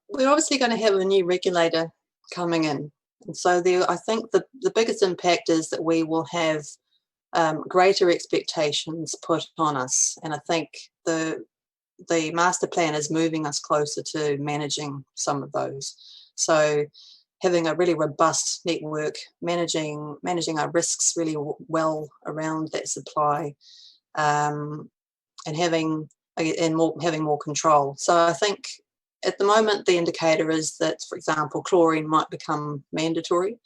we're obviously going to have a new regulator coming in. And so I think the biggest impact is that we will have greater expectations put on us. And I think the master plan is moving us closer to managing some of those. So having a really robust network, managing our risks really well around that supply, and having more control. So I think at the moment the indicator is that, for example, chlorine might become mandatory.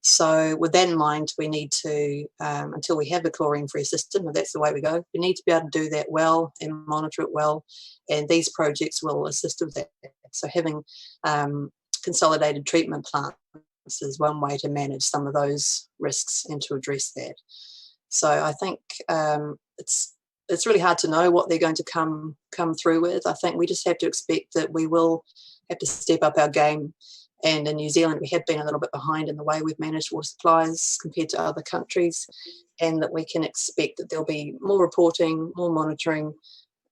So with that in mind, we need to, until we have a chlorine-free system, and that's the way we go, we need to be able to do that well and monitor it well, and these projects will assist with that. So having consolidated treatment plants is one way to manage some of those risks and to address that. So I think it's really hard to know what they're going to come through with. I think we just have to expect that we will have to step up our game. And in New Zealand, we have been a little bit behind in the way we've managed water supplies compared to other countries, and that we can expect that there'll be more reporting, more monitoring,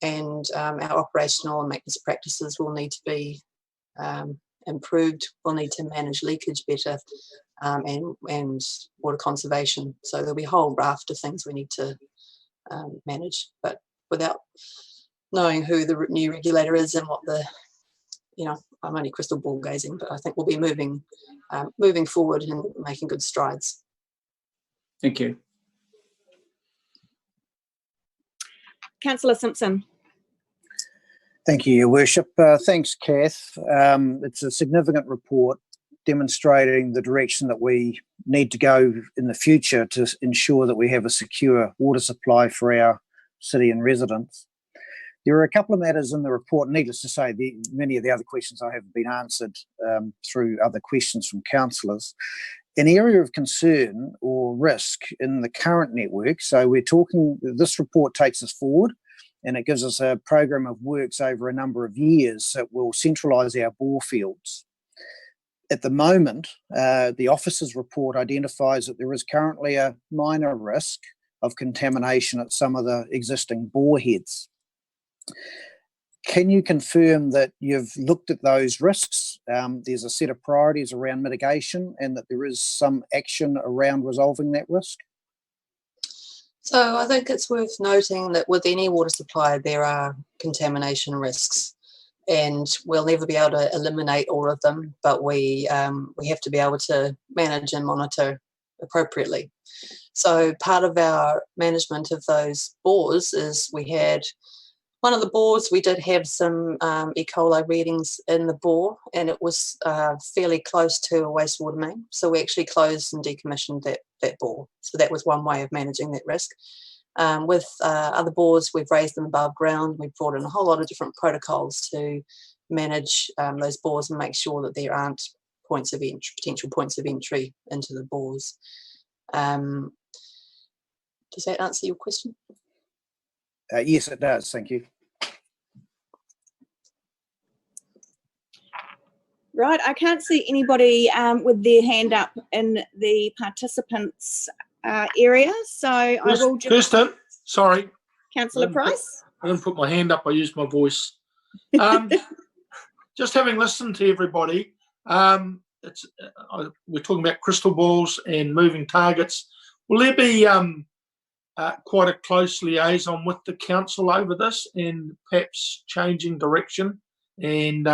and our operational and maintenance practices will need to be improved. We'll need to manage leakage better and water conservation. So there'll be a whole raft of things we need to manage, but without knowing who the new regulator is and what the, I'm only crystal ball gazing, but I think we'll be moving forward and making good strides. Thank you. Councillor Simpson. Thank you, Your Worship. Thanks, Kath. It's a significant report demonstrating the direction that we need to go in the future to ensure that we have a secure water supply for our city and residents. There are a couple of matters in the report. Needless to say, many of the other questions I have been answered through other questions from councillors. An area of concern or risk in the current network, so this report takes us forward and it gives us a program of works over a number of years that will centralise our bore fields. At the moment, the officer's report identifies that there is currently a minor risk of contamination at some of the existing bore heads. Can you confirm that you've looked at those risks? There's a set of priorities around mitigation and that there is some action around resolving that risk? So I think it's worth noting that with any water supply, there are contamination risks, and we'll never be able to eliminate all of them, but we have to be able to manage and monitor appropriately. So part of our management of those bores is we had one of the bores, we did have some E. coli readings in the bore, and it was fairly close to a wastewater main. So we actually closed and decommissioned that bore. So that was one way of managing that risk. With other bores, we've raised them above ground. We've brought in a whole lot of different protocols to manage those bores and make sure that there aren't potential points of entry into the bores. Does that answer your question? Yes, it does. Thank you. Right, I can't see anybody with their hand up in the participants area, so I will just... Kirsten, sorry. Councillor Price? I didn't put my hand up, I used my voice. Just having listened to everybody, we're talking about crystal balls and moving targets. Will there be quite a close liaison with the council over this and perhaps changing direction? And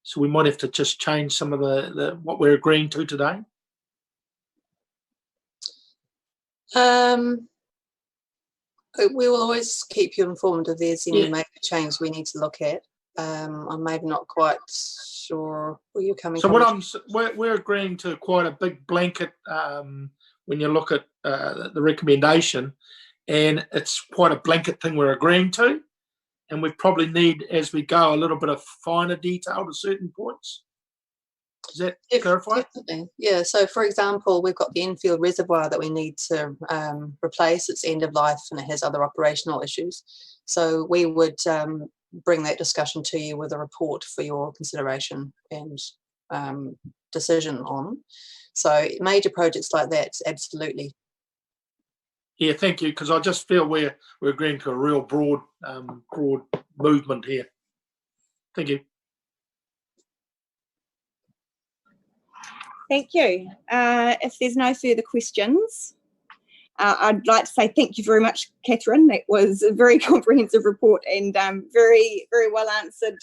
so we might have to just change some of the what we're agreeing to today. We will always keep you informed if there's any major change we need to look at. I'm maybe not quite sure where you're coming from. So we're agreeing to quite a big blanket when you look at the recommendation, and it's quite a blanket thing we're agreeing to, and we probably need, as we go, a little bit of finer detail to certain points. Is that clarified? Definitely. Yeah, so for example, we've got the infield reservoir that we need to replace. It's end of life and it has other operational issues. So we would bring that discussion to you with a report for your consideration and decision on. So major projects like that, absolutely. Yeah, thank you, because I just feel we're agreeing to a real broad movement here. Thank you. Thank you. If there's no further questions, I'd like to say thank you very much, Catherine. That was a very comprehensive report and very, very well answered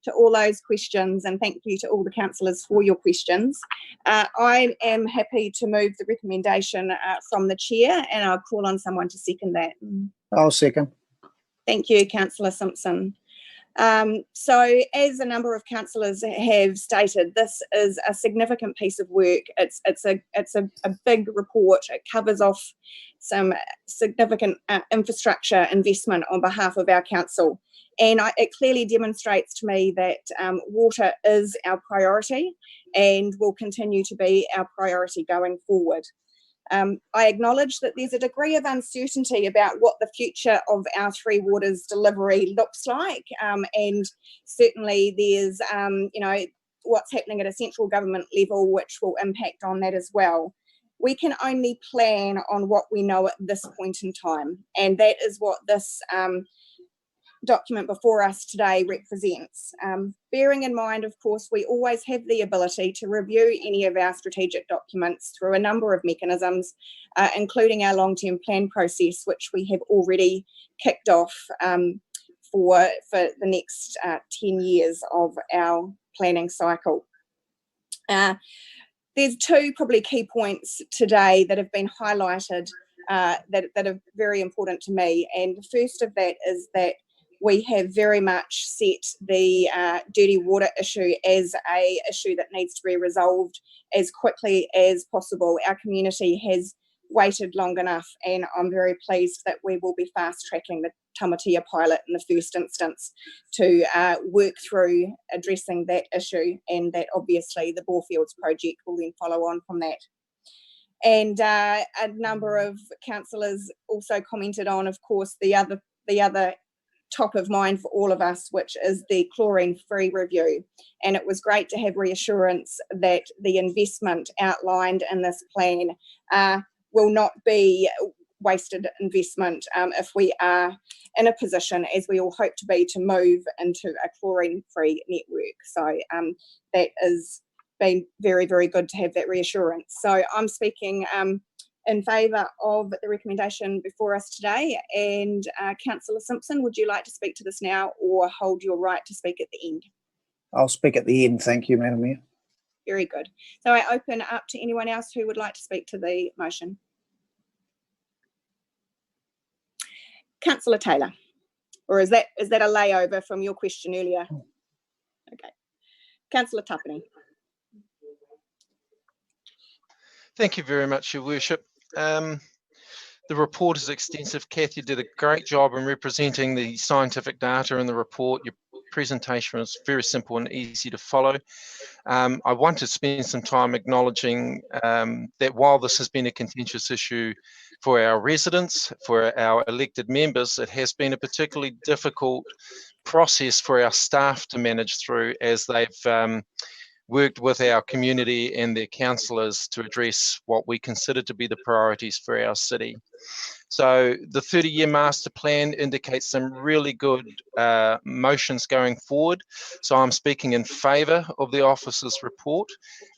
to all those questions, and thank you to all the councillors for your questions. I am happy to move the recommendation from the chair, and I'll call on someone to second that. I'll second. Thank you, Councillor Simpson. So as a number of councillors have stated, this is a significant piece of work. It's a big report. It covers off some significant infrastructure investment on behalf of our council, and it clearly demonstrates to me that water is our priority and will continue to be our priority going forward. I acknowledge that there's a degree of uncertainty about what the future of our Three Waters delivery looks like, and certainly there's what's happening at a central government level which will impact on that as well. We can only plan on what we know at this point in time, and that is what this document before us today represents. Bearing in mind, of course, we always have the ability to review any of our strategic documents through a number of mechanisms, including our long-term plan process, which we have already kicked off for the next 10 years of our planning cycle. There's two probably key points today that have been highlighted that are very important to me, and the first of that is that we have very much set the dirty water issue as an issue that needs to be resolved as quickly as possible. Our community has waited long enough, and I'm very pleased that we will be fast-tracking the Tamatia pilot in the first instance to work through addressing that issue, and that obviously the Borefields project will then follow on from that. And a number of councillors also commented on, of course, the other top of mind for all of us, which is the Chlorine-Free review. And it was great to have reassurance that the investment outlined in this plan will not be wasted investment if we are in a position, as we all hope to be, to move into a chlorine-free network. So that has been very, very good to have that reassurance. So I'm speaking in favour of the recommendation before us today. And Councillor Simpson, would you like to speak to this now or hold your right to speak at the end? I'll speak at the end, thank you, Madam Mayor. Very good. So I open up to anyone else who would like to speak to the motion. Councillor Taylor, or is that a layover from your question earlier? Okay. Councillor Tapani. Thank you very much, Your Worship. The report is extensive. Kath, you did a great job in representing the scientific data in the report. You presentation was very simple and easy to follow. I want to spend some time acknowledging that while this has been a contentious issue for our residents, for our elected members, it has been a particularly difficult process for our staff to manage through as they've worked with our community and their councillors to address what we consider to be the priorities for our city. So the 30-year master plan indicates some really good motions going forward. So I'm speaking in favour of the officer's report,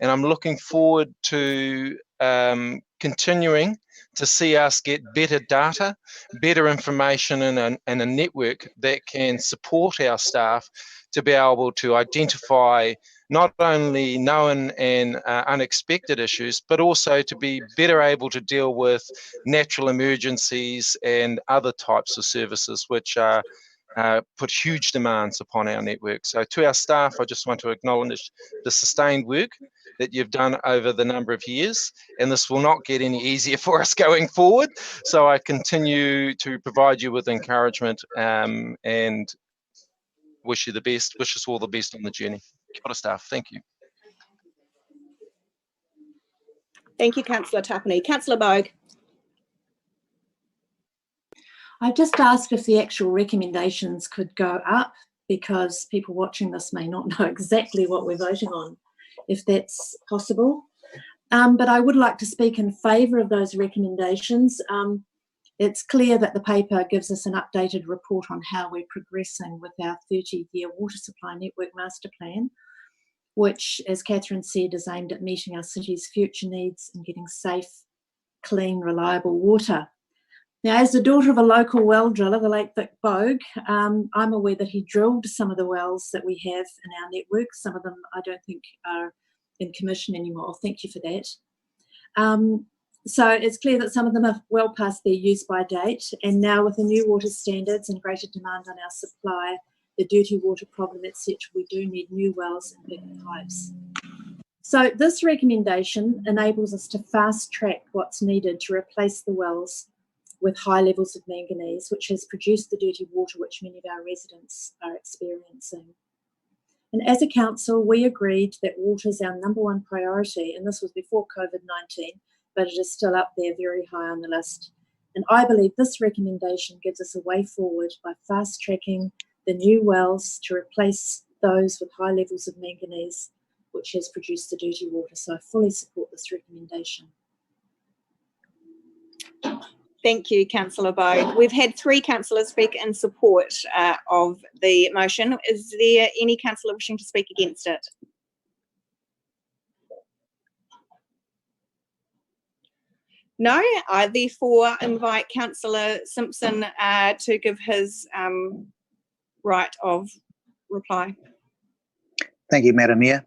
and I'm looking forward to continuing to see us get better data, better information, and a network that can support our staff to be able to identify not only known and unexpected issues, but also to be better able to deal with natural emergencies and other types of services which put huge demands upon our network. So to our staff, I just want to acknowledge the sustained work that you've done over the number of years, and this will not get any easier for us going forward. So I continue to provide you with encouragement and wish you the best, wish us all the best on the journey. Kia ora, staff. Thank you. Thank you, Councillor Tapani. Councillor Bogue. I just asked if the actual recommendations could go up, because people watching this may not know exactly what we're voting on, if that's possible. But I would like to speak in favour of those recommendations. It's clear that the paper gives us an updated report on how we're progressing with our 30-year water supply network master plan, which, as Catherine said, is aimed at meeting our city's future needs and getting safe, clean, reliable water. Now, as the daughter of a local well driller, the late Vic Bogue, I'm aware that he drilled some of the wells that we have in our network. Some of them I don't think are in commission anymore. Thank you for that. So it's clear that some of them are well past their use-by date, and now with the new water standards and greater demand on our supply, the dirty water problem, etc., we do need new wells and bigger pipes. So this recommendation enables us to fast-track what's needed to replace the wells with high levels of manganese, which has produced the dirty water which many of our residents are experiencing. And as a council, we agreed that water is our #1 priority, and this was before COVID-19, but it is still up there very high on the list. And I believe this recommendation gives us a way forward by fast-tracking the new wells to replace those with high levels of manganese, which has produced the dirty water. So I fully support this recommendation. Thank you, Councillor Bogue. We've had 3 councillors speak in support of the motion. Is there any councillor wishing to speak against it? No, I therefore invite Councillor Simpson to give his right of reply. Thank you, Madam Mayor.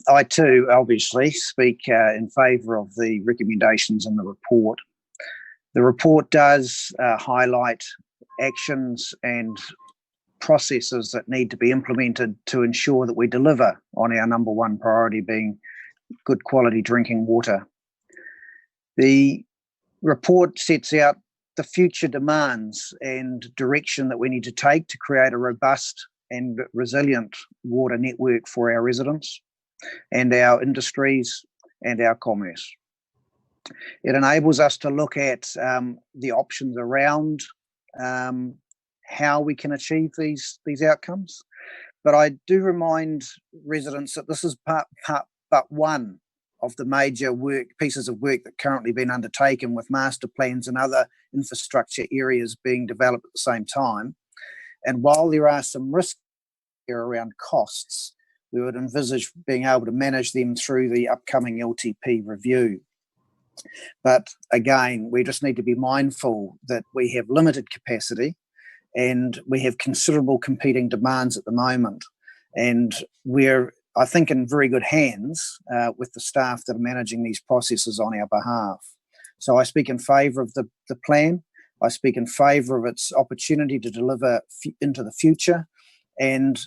I too obviously speak in favour of the recommendations in the report. The report does highlight actions and processes that need to be implemented to ensure that we deliver on our #1 priority, being good quality drinking water. The report sets out the future demands and direction that we need to take to create a robust and resilient water network for our residents and our industries and our commerce. It enables us to look at the options around how we can achieve these outcomes. But I do remind residents that this is but one of the major pieces of work that currently been undertaken, with master plans and other infrastructure areas being developed at the same time. And while there are some risks around costs, we would envisage being able to manage them through the upcoming LTP review. But again, we just need to be mindful that we have limited capacity and we have considerable competing demands at the moment. And we're, I think, in very good hands with the staff that are managing these processes on our behalf. So I speak in favour of the plan. I speak in favour of its opportunity to deliver into the future and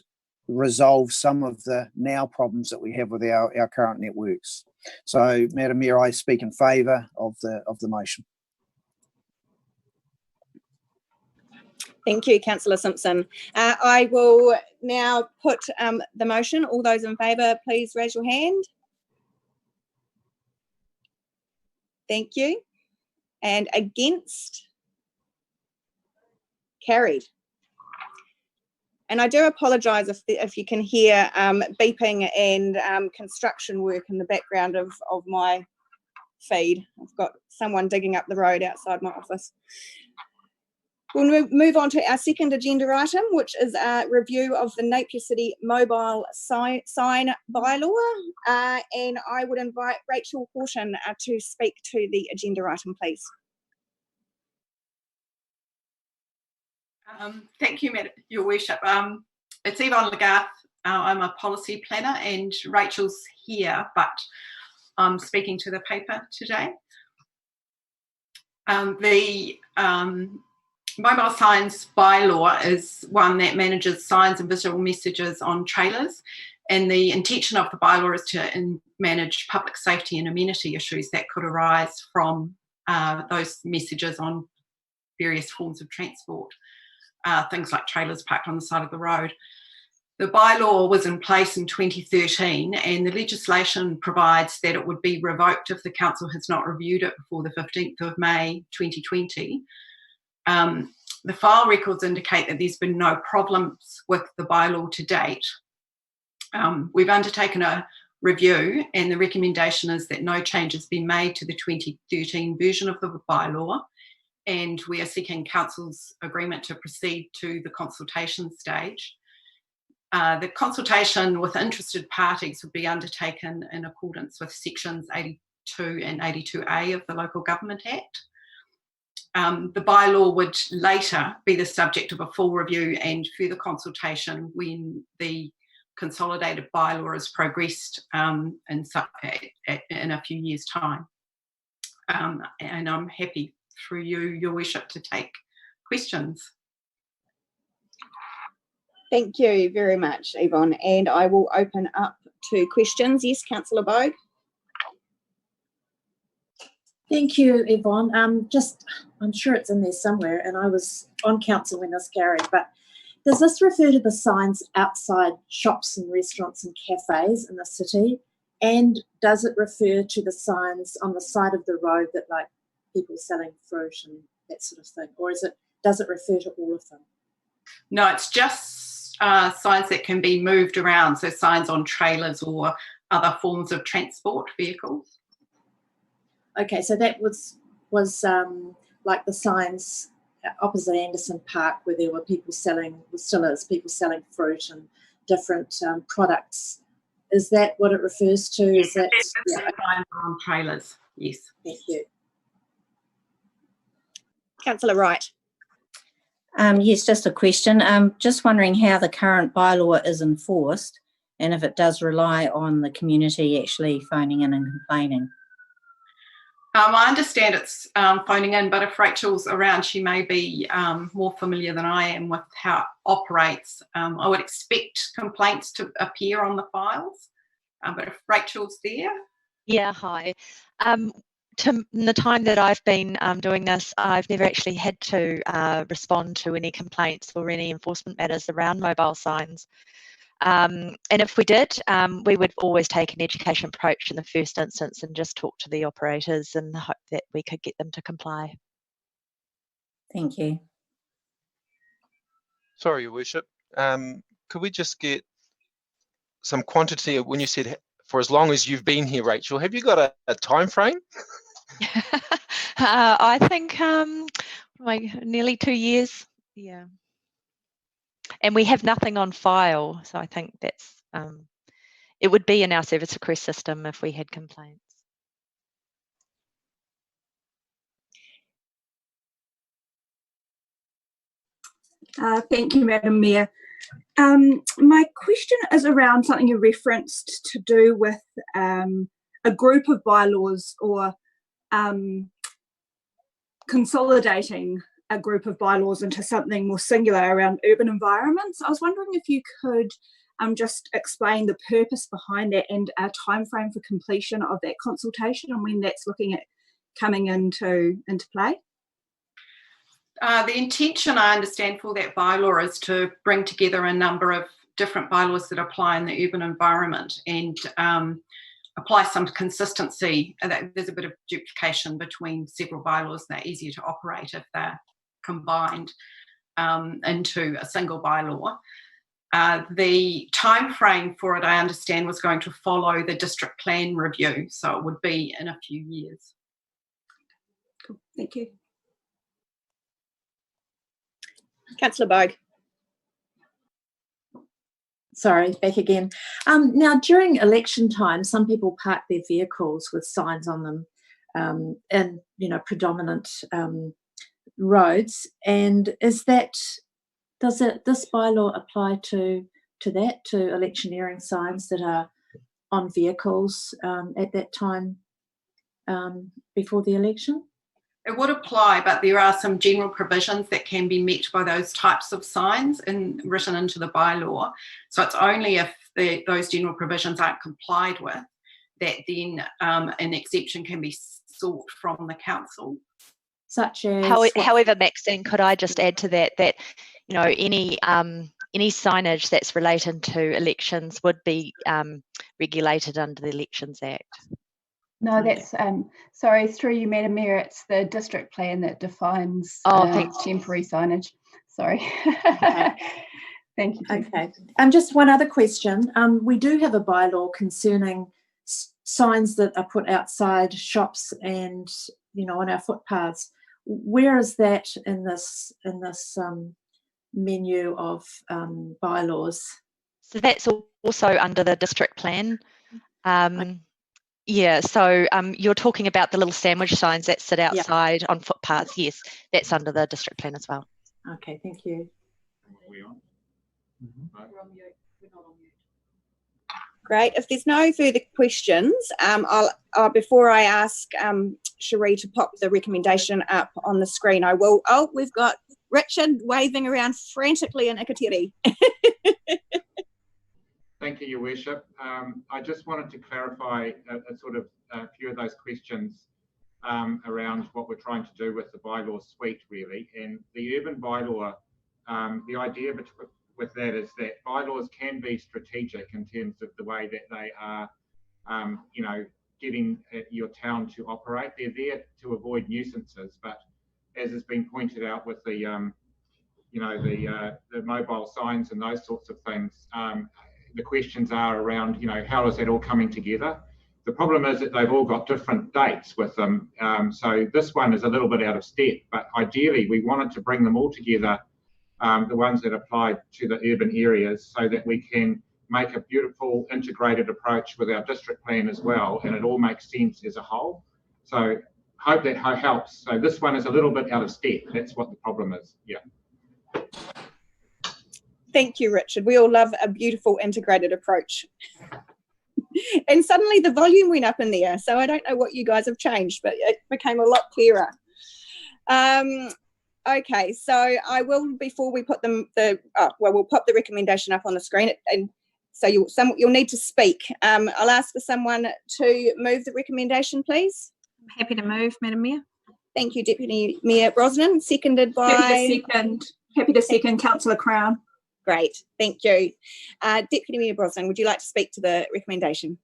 resolve some of the now problems that we have with our current networks. So, Madam Mayor, I speak in favour of the motion. Thank you, Councillor Simpson. I will now put the motion. All those in favour, please raise your hand. Thank you. And against? Carried. And I do apologise if you can hear beeping and construction work in the background of my feed. I've got someone digging up the road outside my office. We'll move on to our second agenda item, which is a review of the Napier City mobile sign bylaw. And I would invite Rachel Horton to speak to the agenda item, please. Thank you, Your Worship. It's Yvonne Lagarth. I'm a policy planner, and Rachel's here, but I'm speaking to the paper today. The mobile signs bylaw is one that manages signs and visual messages on trailers, and the intention of the bylaw is to manage public safety and amenity issues that could arise from those messages on various forms of transport, things like trailers parked on the side of the road. The bylaw was in place in 2013, and the legislation provides that it would be revoked if the council has not reviewed it before the 15th of May 2020. The file records indicate that there's been no problems with the bylaw to date. We've undertaken a review, and the recommendation is that no changes be made to the 2013 version of the bylaw, and we are seeking council's agreement to proceed to the consultation stage. The consultation with interested parties would be undertaken in accordance with sections 82 and 82A of the Local Government Act. The bylaw would later be the subject of a full review and further consultation when the consolidated bylaw is progressed in a few years' time. And I'm happy through you, Your Worship, to take questions. Thank you very much, Yvonne. And I will open up to questions. Yes, Councillor Bogue. Thank you, Yvonne. I'm sure it's in there somewhere, and I was on council when this carried, but does this refer to the signs outside shops and restaurants and cafes in the city? And does it refer to the signs on the side of the road that, like, people selling fruit and that sort of thing? Or does it refer to all of them? No, it's just signs that can be moved around, so signs on trailers or other forms of transport vehicles. Okay, so that was like the signs opposite Anderson Park, where there were people selling, still is, people selling fruit and different products. Is that what it refers to? Yes, is that signs on trailers? Yes. Thank you. Councillor Wright. Yes, just a question. Just wondering how the current bylaw is enforced, and if it does rely on the community actually phoning in and complaining. I understand it's phoning in, but if Rachel's around, she may be more familiar than I am with how it operates. I would expect complaints to appear on the files, but if Rachel's there. Yeah, hi. In the time that I've been doing this, I've never actually had to respond to any complaints or any enforcement matters around mobile signs. And if we did, we would always take an education approach in the first instance and just talk to the operators in the hope that we could get them to comply. Thank you. Sorry, Your Worship. Could we just get some quantity of, when you said for as long as you've been here, Rachel, have you got a time frame? I think nearly 2 years. Yeah. And we have nothing on file, so I think that's it would be in our service request system if we had complaints. Thank you, Madam Mayor. My question is around something you referenced to do with a group of bylaws or consolidating a group of bylaws into something more singular around urban environments. I was wondering if you could just explain the purpose behind that and a time frame for completion of that consultation and when that's looking at coming into play. The intention, I understand, for that bylaw is to bring together a number of different bylaws that apply in the urban environment and apply some consistency. There's a bit of duplication between several bylaws. They're easier to operate if they're combined into a single bylaw. The time frame for it, I understand, was going to follow the district plan review, so it would be in a few years. Cool. Thank you. Councillor Bogue. Sorry, back again. Now, during election time, some people park their vehicles with signs on them in, predominant roads. And does this bylaw apply to electioneering signs that are on vehicles at that time before the election? It would apply, but there are some general provisions that can be met by those types of signs written into the bylaw. So it's only if those general provisions aren't complied with that then an exception can be sought from the council. Such as However, Maxine, could I just add to that any signage that's related to elections would be regulated under the Elections Act. No, that's sorry, through you, Madam Mayor, it's the district plan that defines temporary signage. Sorry. Okay. Thank you. Okay. Just one other question. We do have a bylaw concerning signs that are put outside shops and on our footpaths. Where is that in this menu of bylaws? So that's also under the district plan. Yeah, so you're talking about the little sandwich signs that sit outside on footpaths. Yes, that's under the district plan as well. Okay, thank you. Great. If there's no further questions, before I ask Cherie to pop the recommendation up on the screen, I will. Oh, we've got Richard waving around frantically in Ikatiri. Thank you, Your Worship. I just wanted to clarify a few of those questions around what we're trying to do with the bylaw suite, really. And the urban bylaw, the idea with that is that bylaws can be strategic in terms of the way that they are, getting your town to operate. They're there to avoid nuisances, but as has been pointed out with the, the mobile signs and those sorts of things, the questions are around, how is that all coming together? The problem is that they've all got different dates with them. So this one is a little bit out of step, but ideally we wanted to bring them all together, the ones that apply to the urban areas, so that we can make a beautiful integrated approach with our district plan as well, and it all makes sense as a whole. So hope that helps. So this one is a little bit out of step. That's what the problem is. Yeah. Thank you, Richard. We all love a beautiful integrated approach. And suddenly the volume went up in there. So I don't know what you guys have changed, but it became a lot clearer. Okay, so I will, before we put we'll pop the recommendation up on the screen, and so you'll need to speak. I'll ask for someone to move the recommendation, please. I'm happy to move, Madam Mayor. Thank you, Deputy Mayor Brosnan. Seconded by... Happy to second, Councillor Crown. Great, thank you. Deputy Mayor Brosnan, would you like to speak to the recommendation?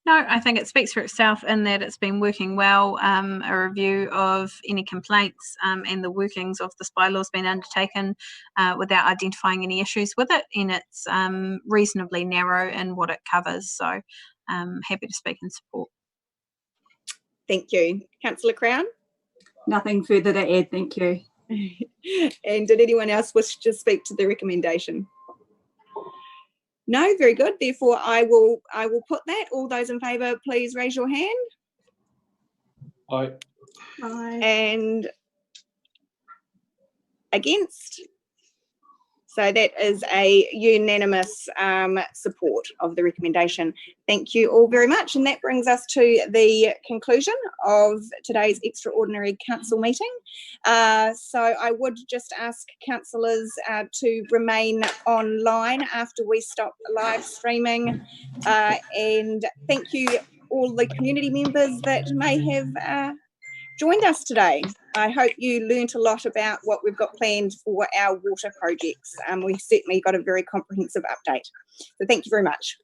No, I think it speaks for itself in that it's been working well. A review of any complaints and the workings of this bylaw has been undertaken without identifying any issues with it, and it's reasonably narrow in what it covers. So happy to speak in support. Thank you. Councillor Crown? Nothing further to add, thank you. And did anyone else wish to speak to the recommendation? No, very good. Therefore, I will put that. All those in favour, please raise your hand. Aye. Aye. And against? So that is a unanimous support of the recommendation. Thank you all very much. And that brings us to the conclusion of today's extraordinary council meeting. So I would just ask councillors to remain online after we stop live streaming. And thank you all the community members that may have joined us today. I hope you learnt a lot about what we've got planned for our water projects. We certainly got a very comprehensive update. So thank you very much.